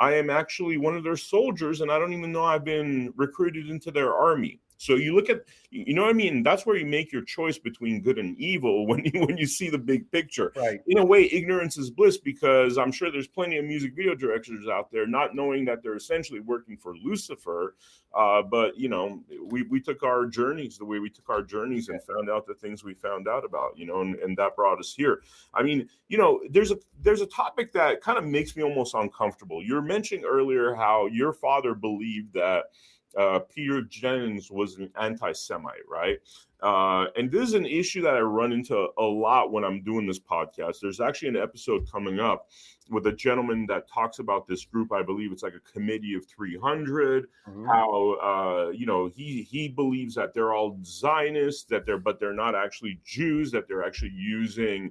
I am actually one of their soldiers, and I don't even know I've been recruited into their army. So you look at, you know what I mean? That's where you make your choice between good and evil when you see the big picture. Right. In a way, ignorance is bliss, because I'm sure there's plenty of music video directors out there not knowing that they're essentially working for Lucifer. But, you know, we took our journeys the way we took our journeys and found out the things we found out about, you know, and that brought us here. I mean, you know, there's a topic that kind of makes me almost uncomfortable. You were mentioning earlier how your father believed that Peter Jennings was an anti-Semite, right? And this is an issue that I run into a lot when I'm doing this podcast. There's actually an episode coming up with a gentleman that talks about this group. I believe it's like a committee of 300. How you know, he believes that they're all Zionists, but they're not actually Jews, that they're actually using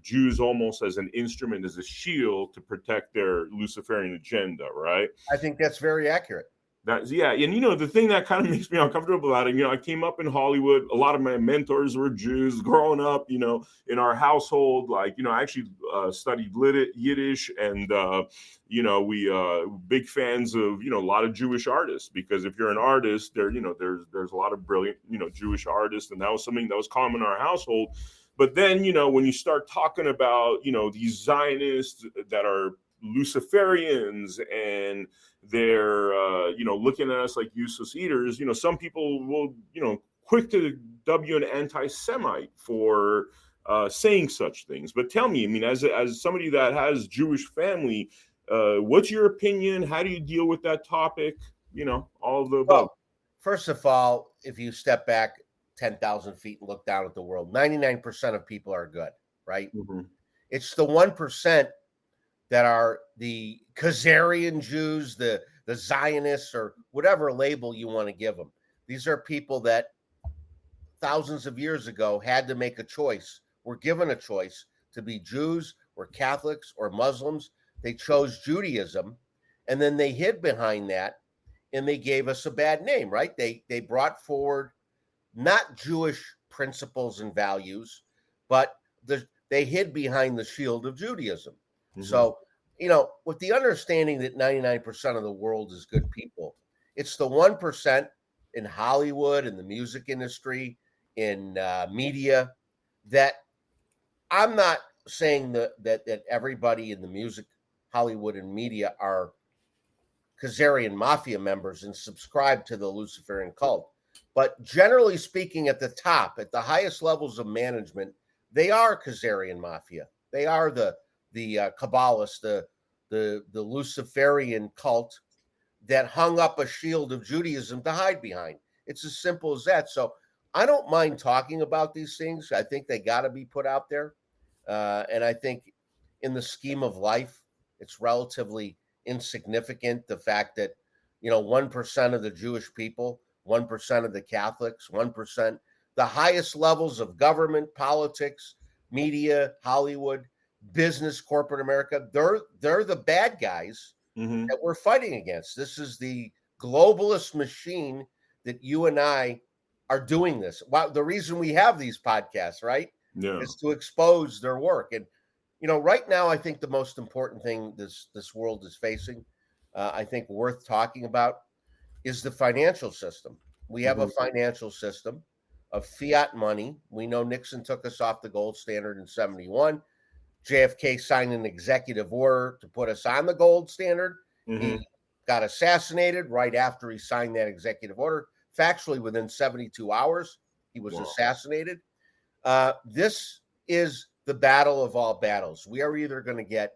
Jews almost as an instrument, as a shield to protect their Luciferian agenda, right? I think that's very accurate. That's yeah, and the thing that kind of makes me uncomfortable about it, I came up in Hollywood. A lot of my mentors were Jews growing up. In our household, like I actually studied Yiddish, and we big fans of a lot of Jewish artists, because if you're an artist, there's a lot of brilliant Jewish artists, and that was something that was common in our household. But then when you start talking about these Zionists that are Luciferians, and they're looking at us like useless eaters, some people will quick to w an anti-Semite for saying such things. But tell me, I mean, as somebody that has Jewish family, what's your opinion? How do you deal with that topic? All of the above. Well, first of all, if you step back 10,000 feet and look down at the world, 99% of people are good, right? Mm-hmm. It's the 1% that are the Khazarian Jews, the Zionists, or whatever label you want to give them. These are people that thousands of years ago had to make a choice, were given a choice to be Jews or Catholics or Muslims. They chose Judaism, and then they hid behind that, and they gave us a bad name, right? They brought forward not Jewish principles and values, but they hid behind the shield of Judaism. Mm-hmm. So, with the understanding that 99% of the world is good people, it's the 1% in Hollywood, in the music industry, in media, that I'm not saying that everybody in the music, Hollywood, and media are Khazarian mafia members and subscribe to the Luciferian cult. But generally speaking, at the top, at the highest levels of management, they are Khazarian mafia. They are the Kabbalists, the Luciferian cult that hung up a shield of Judaism to hide behind. It's as simple as that. So I don't mind talking about these things. I think they got to be put out there. And I think in the scheme of life, it's relatively insignificant, the fact that 1% of the Jewish people, 1% of the Catholics, 1%, the highest levels of government, politics, media, Hollywood, business, corporate America, they're the bad guys mm-hmm. that we're fighting against. This is the globalist machine that you and I are doing this. Well, the reason we have these podcasts, right, is to expose their work. And right now, I think the most important thing this world is facing, I think worth talking about, is the financial system. We have mm-hmm. a financial system of fiat money. We know Nixon took us off the gold standard in 1971. JFK signed an executive order to put us on the gold standard. Mm-hmm. He got assassinated right after he signed that executive order. Factually, within 72 hours, he was assassinated. This is the battle of all battles. We are either going to get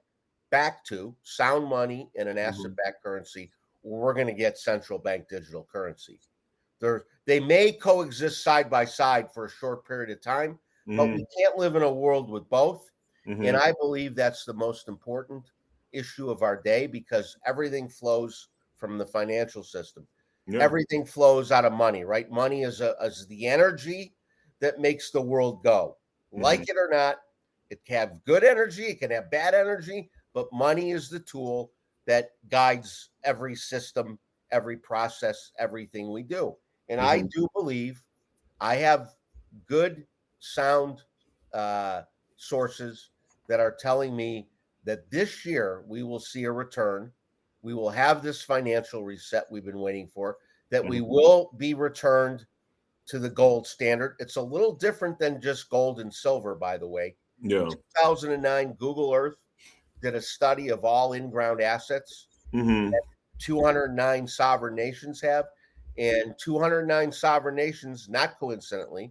back to sound money and an asset-backed currency, or we're going to get central bank digital currency. They may coexist side by side for a short period of time, but we can't live in a world with both. Mm-hmm. And I believe that's the most important issue of our day, because everything flows from the financial system. Yeah. Everything flows out of money, right? Money is the energy that makes the world go. Mm-hmm. Like it or not, it can have good energy, it can have bad energy, but money is the tool that guides every system, every process, everything we do. And I do believe I have good, sound sources that are telling me that this year we will see a return. We will have this financial reset we've been waiting for, that we will be returned to the gold standard. It's a little different than just gold and silver, by the way. Yeah. In 2009, Google Earth did a study of all in-ground assets that 209 sovereign nations have. And 209 sovereign nations, not coincidentally,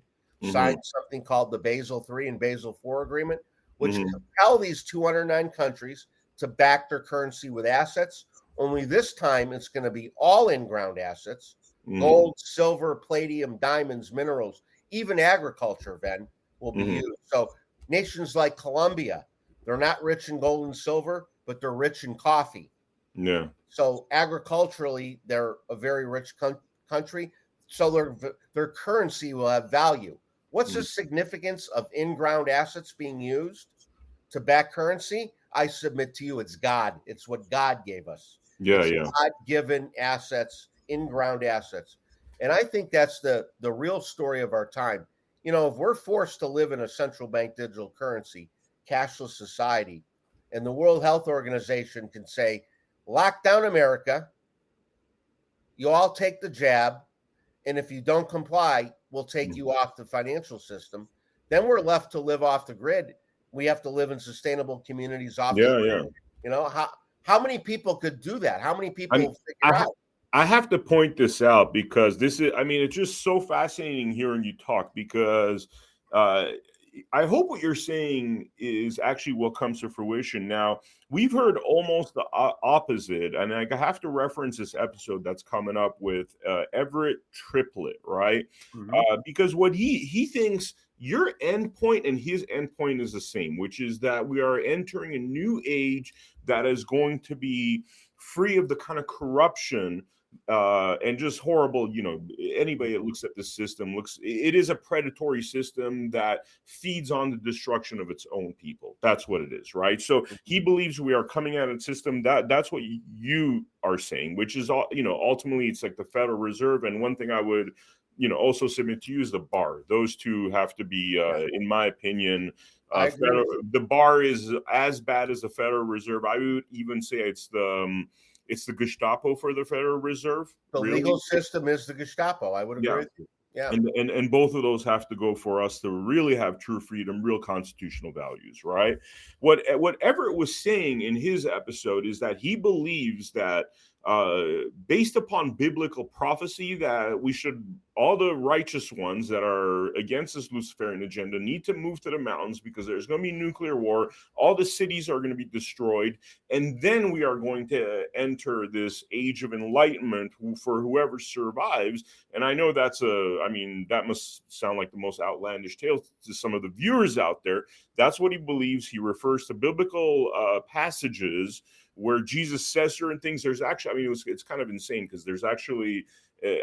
signed something called the Basel III and Basel IV agreement, which compel these 209 countries to back their currency with assets. Only this time it's going to be all in-ground assets, gold, silver, palladium, diamonds, minerals, even agriculture, Ven, will be used. So nations like Colombia, they're not rich in gold and silver, but they're rich in coffee. Yeah. So agriculturally, they're a very rich country. So their currency will have value. What's the significance of in-ground assets being used to back currency? I submit to you, it's God. It's what God gave us. Yeah, it's God-given assets in-ground assets. And I think that's the real story of our time. You know, if we're forced to live in a central bank digital currency, cashless society, and the World Health Organization can say, lock down America, you all take the jab, and if you don't comply, we'll take you off the financial system. Then we're left to live off the grid. We have to live in sustainable communities off the grid. You know, how many people could do that? How many people figure out? I have to point this out because this is, I mean, it's just so fascinating hearing you talk because I hope what you're saying is actually what comes to fruition. Now, we've heard almost the opposite, and I have to reference this episode that's coming up with Everett Triplett, right? Because what he thinks your endpoint and his endpoint is the same, which is that we are entering a new age that is going to be free of the kind of corruption and just horrible. You know, anybody that looks at this system it is a predatory system that feeds on the destruction of its own people. That's what it is, right? So he believes we are coming at a system that's what you are saying, which is, you know, ultimately it's like the Federal Reserve. And one thing I would, you know, also submit to you is the bar. Those two have to be, in my opinion, the bar is as bad as the Federal Reserve. I would even say it's the Gestapo for the Federal Reserve. The legal system is the Gestapo. I would agree with you. Yeah. And both of those have to go for us to really have true freedom, real constitutional values, right? What Everett was saying in his episode is that he believes that based upon biblical prophecy, that we should, all the righteous ones that are against this Luciferian agenda need to move to the mountains because there's going to be nuclear war. All the cities are going to be destroyed. And then we are going to enter this age of enlightenment for whoever survives. And I know that must sound like the most outlandish tale to some of the viewers out there. That's what he believes. He refers to biblical passages where Jesus says certain things. There's actually, it's kind of insane because there's actually,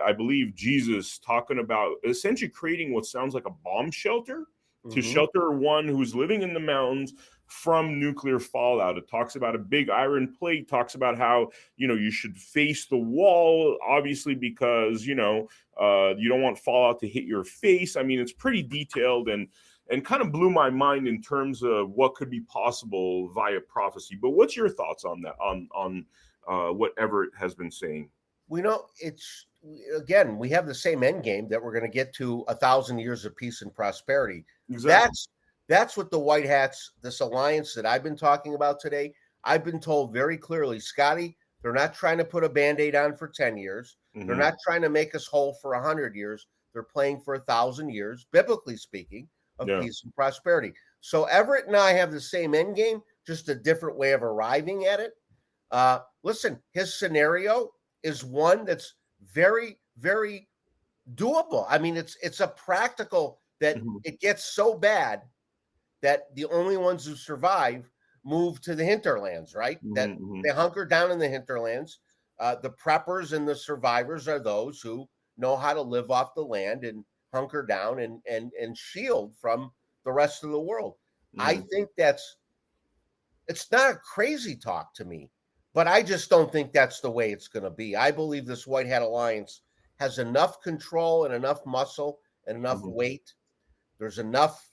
I believe, Jesus talking about essentially creating what sounds like a bomb shelter to shelter one who's living in the mountains from nuclear fallout. It talks about a big iron plate, talks about how, you know, you should face the wall, obviously, because, you know, you don't want fallout to hit your face. I mean, it's pretty detailed and kind of blew my mind in terms of what could be possible via prophecy. But what's your thoughts on that, on what Everett has been saying? We know it's, again, we have the same end game that we're going to get to 1,000 years of peace and prosperity. Exactly. That's what the White Hats, this alliance that I've been talking about today, I've been told very clearly, Scotty, they're not trying to put a Band-Aid on for 10 years. They're not trying to make us whole for 100 years. They're playing for 1,000 years, biblically speaking, of peace and prosperity. So Everett and I have the same end game, just a different way of arriving at it. Listen, his scenario is one that's very, very doable. I mean, it's a practical that it gets so bad that the only ones who survive move to the hinterlands, right? That they hunker down in the hinterlands. The preppers and the survivors are those who know how to live off the land and hunker down and shield from the rest of the world. I think it's not a crazy talk to me, but I just don't think that's the way it's going to be. I believe this White Hat Alliance has enough control and enough muscle and enough weight. There's enough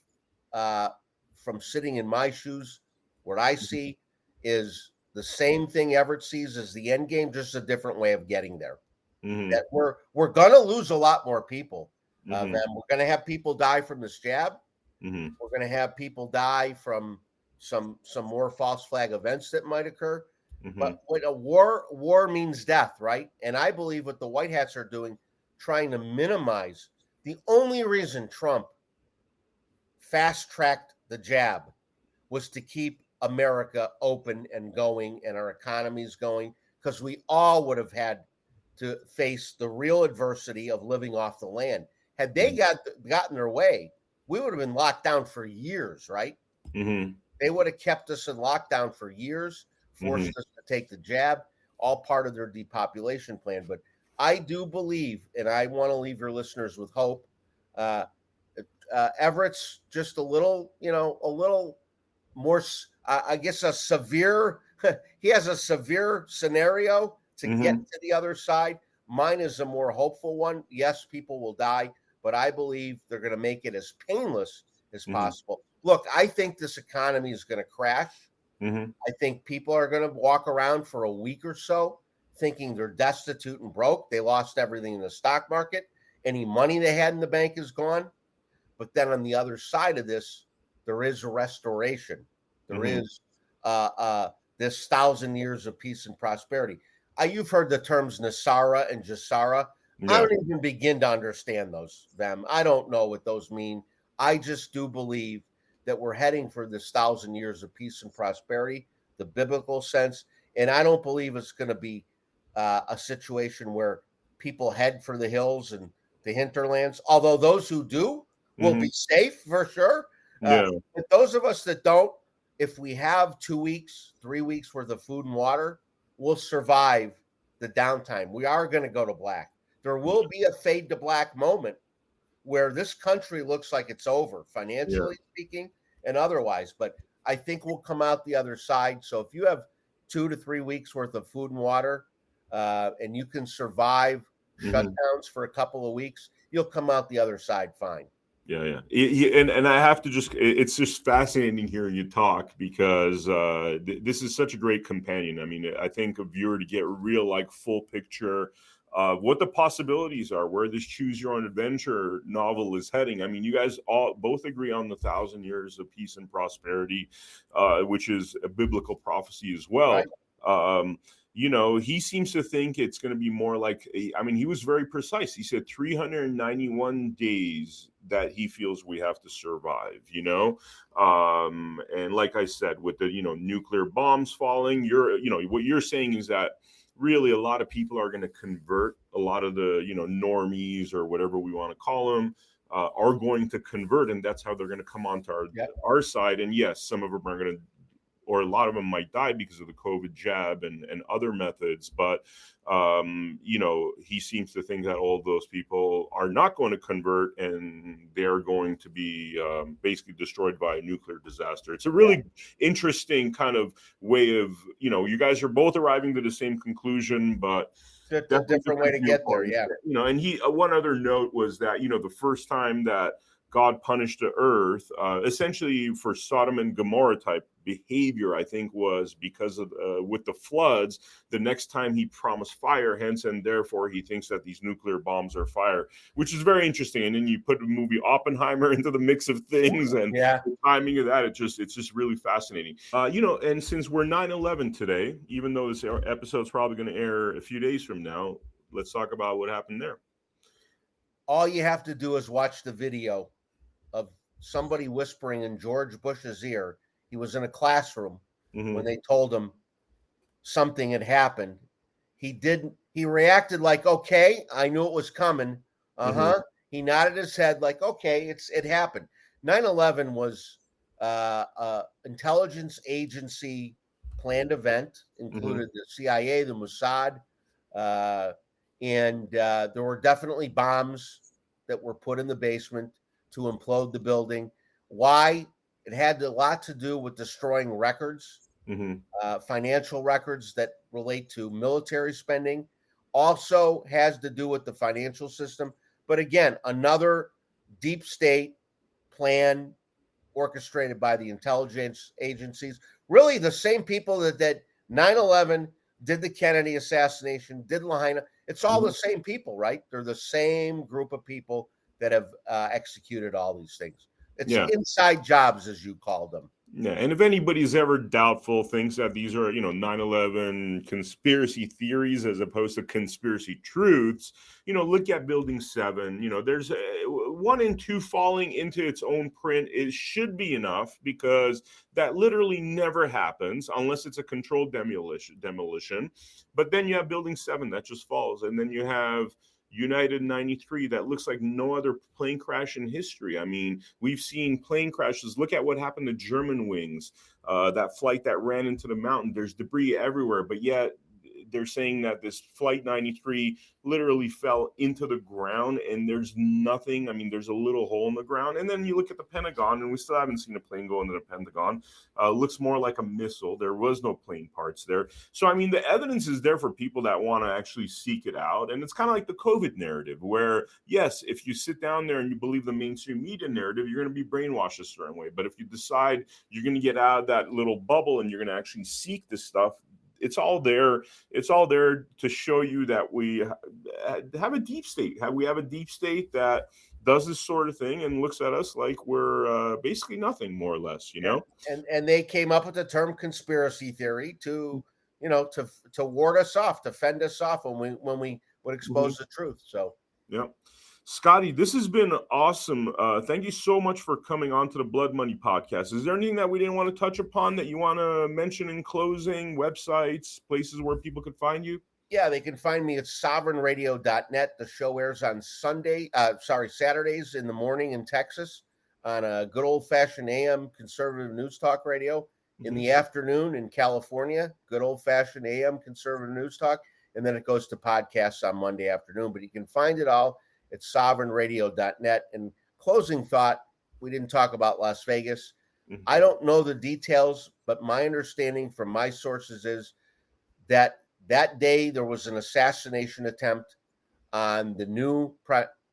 from sitting in my shoes. What I see is the same thing Everett sees as the end game, just a different way of getting there. That we're going to lose a lot more people. We're going to have people die from this jab. We're going to have people die from some more false flag events that might occur. But what a war means death, right? And I believe what the White Hats are doing, trying to minimize. The only reason Trump fast-tracked the jab was to keep America open and going and our economies going, because we all would have had to face the real adversity of living off the land. Had they gotten their way, we would have been locked down for years, right? They would have kept us in lockdown for years, forced us to take the jab, all part of their depopulation plan. But I do believe, and I want to leave your listeners with hope, Everett's just a little more, I guess, a severe, he has a severe scenario to get to the other side. Mine is a more hopeful one. Yes, people will die, but I believe they're going to make it as painless as possible. Look, I think this economy is going to crash. I think people are going to walk around for a week or so thinking they're destitute and broke. They lost everything in the stock market. Any money they had in the bank is gone. But then on the other side of this, there is a restoration. There is this 1,000 years of peace and prosperity. You've heard the terms Nasara and Jasara. I don't even begin to understand those, Vem. I don't know what those mean. I just do believe that we're heading for this 1,000 years of peace and prosperity, the biblical sense. And I don't believe it's going to be a situation where people head for the hills and the hinterlands, although those who do will be safe for sure. But those of us that don't, if we have 2 weeks, 3 weeks worth of food and water, we'll survive the downtime. We are going to go to black. There will be a fade to black moment where this country looks like it's over, financially speaking and otherwise. But I think we'll come out the other side. So if you have 2 to 3 weeks worth of food and water and you can survive shutdowns for a couple of weeks, you'll come out the other side fine. Yeah. And I have to it's just fascinating hearing you talk because this is such a great companion. I mean, I think a viewer to get a real full picture of what the possibilities are, where this choose your own adventure novel is heading. I mean, you guys both agree on the 1,000 years of peace and prosperity, which is a biblical prophecy as well. Right. He seems to think it's going to be more like he was very precise. He said 391 days that he feels we have to survive, and like I said, with the, nuclear bombs falling, what you're saying is that really a lot of people are going to convert. A lot of the, normies or whatever we want to call them are going to convert, and that's how they're going to come onto our side. And yes, some of them are going to, or a lot of them might die because of the COVID jab and other methods. But, he seems to think that all of those people are not going to convert and they're going to be basically destroyed by a nuclear disaster. It's a really interesting kind of way of, you guys are both arriving to the same conclusion, but it's a different way to get there. Yeah. And one other note was that, the first time that God punished the earth, essentially for Sodom and Gomorrah type behavior, I think was because of with the floods. The next time he promised fire, hence and therefore he thinks that these nuclear bombs are fire, which is very interesting. And then you put the movie Oppenheimer into the mix of things, and the timing of that, it's just really fascinating. And since we're 9/11 today, even though this episode's probably going to air a few days from now, let's talk about what happened there. All you have to do is watch the video of somebody whispering in George Bush's ear. He was in a classroom when they told him something had happened. He reacted like, okay, I knew it was coming. He nodded his head like, okay, it happened. 9/11 was intelligence agency planned event, included the CIA, the Mossad, and there were definitely bombs that were put in the basement to implode the building. Why? It had a lot to do with destroying records, financial records that relate to military spending. Also has to do with the financial system. But again, another deep state plan orchestrated by the intelligence agencies. Really the same people that 9/11 did the Kennedy assassination, did Lahaina. It's all the same people, right? They're the same group of people that have executed all these things. It's inside jobs, as you call them. Yeah, and if anybody's ever doubtful, thinks that these are, 9/11 conspiracy theories as opposed to conspiracy truths, look at Building 7. There's 1 and 2 falling into its own print. It should be enough because that literally never happens unless it's a controlled demolition. But then you have Building 7 that just falls, and then you have United 93 that looks like no other plane crash in history. I mean, we've seen plane crashes. Look at what happened to German wings, that flight that ran into the mountain. There's debris everywhere, but yet they're saying that this Flight 93 literally fell into the ground, and there's nothing. I mean, there's a little hole in the ground. And then you look at the Pentagon, and we still haven't seen a plane go into the Pentagon. Looks more like a missile. There was no plane parts there. So, I mean, the evidence is there for people that want to actually seek it out. And it's kind of like the COVID narrative, where, yes, if you sit down there and you believe the mainstream media narrative, you're going to be brainwashed a certain way. But if you decide you're going to get out of that little bubble and you're going to actually seek this stuff, it's all there. It's all there to show you that we have a deep state. We have a deep state that does this sort of thing and looks at us like we're basically nothing, more or less, you know? And they came up with the term conspiracy theory to, to ward us off, to fend us off when we would expose the truth. So, yeah. Scotty, this has been awesome. Thank you so much for coming on to the Blood Money podcast. Is there anything that we didn't want to touch upon that you want to mention in closing? Websites, places where people could find you? Yeah, they can find me at sovereignradio.net. The show airs on Saturdays in the morning in Texas on a good old-fashioned AM conservative news talk radio. In the afternoon in California, good old-fashioned AM conservative news talk. And then it goes to podcasts on Monday afternoon. But you can find it all at sovereignradio.net. And closing thought, we didn't talk about Las Vegas. I don't know the details, but my understanding from my sources is that day there was an assassination attempt on the new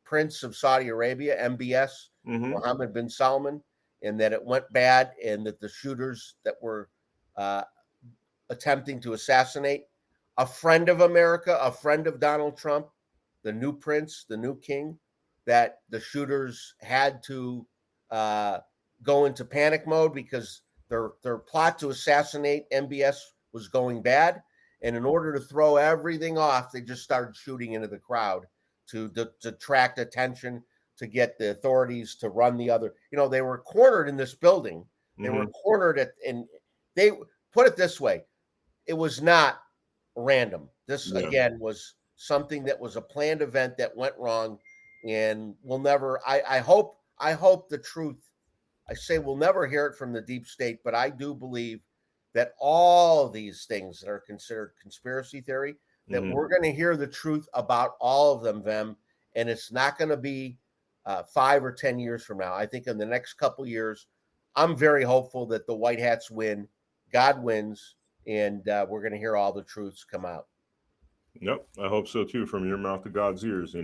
Prince of Saudi Arabia, MBS, Mohammed bin Salman, and that it went bad, and that the shooters that were attempting to assassinate a friend of America, a friend of Donald Trump, the new prince, the new king, that the shooters had to go into panic mode because their plot to assassinate MBS was going bad. And in order to throw everything off, they just started shooting into the crowd to attract attention, to get the authorities to run the other. They were cornered in this building. They were cornered and they put it this way. It was not random. This, again, was something that was a planned event that went wrong, and we'll never, I hope the truth, I say we'll never hear it from the deep state, but I do believe that all these things that are considered conspiracy theory, that we're going to hear the truth about all of them, Vem, and it's not going to be 5 or 10 years from now. I think in the next couple of years, I'm very hopeful that the White Hats win, God wins, and we're going to hear all the truths come out. Yep, I hope so too, from your mouth to God's ears,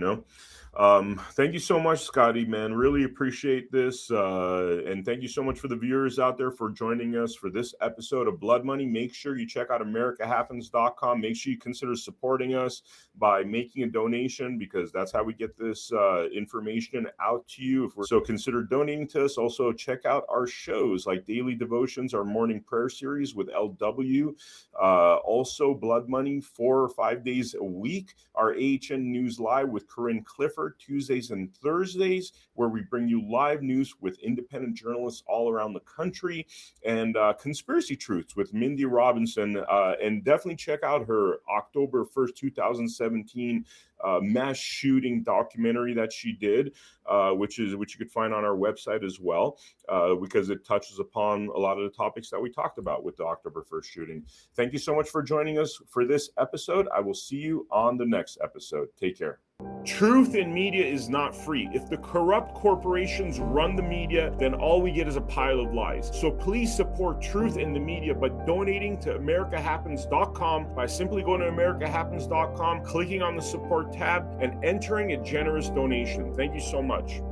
Thank you so much, Scotty, man. Really appreciate this. And thank you so much for the viewers out there for joining us for this episode of Blood Money. Make sure you check out americahappens.com. Make sure you consider supporting us by making a donation, because that's how we get this information out to you. So consider donating to us. Also, check out our shows like Daily Devotions, our morning prayer series with LW. Also, Blood Money 4 or 5 days a week. Our AHN News Live with Corinne Clifford, Tuesdays and Thursdays, where we bring you live news with independent journalists all around the country, and Conspiracy Truths with Mindy Robinson. And definitely check out her October 1st, 2017 mass shooting documentary that she did, which you could find on our website as well, because it touches upon a lot of the topics that we talked about with the October 1st shooting. Thank you so much for joining us for this episode. I will see you on the next episode. Take care. Truth in media is not free. If the corrupt corporations run the media, then all we get is a pile of lies. So please support truth in the media by donating to americahappens.com, by simply going to americahappens.com, clicking on the support tab, and entering a generous donation. Thank you so much.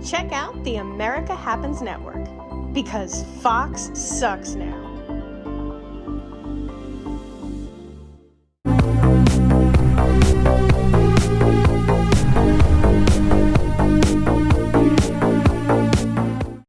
Check out the America Happens Network, because Fox sucks now.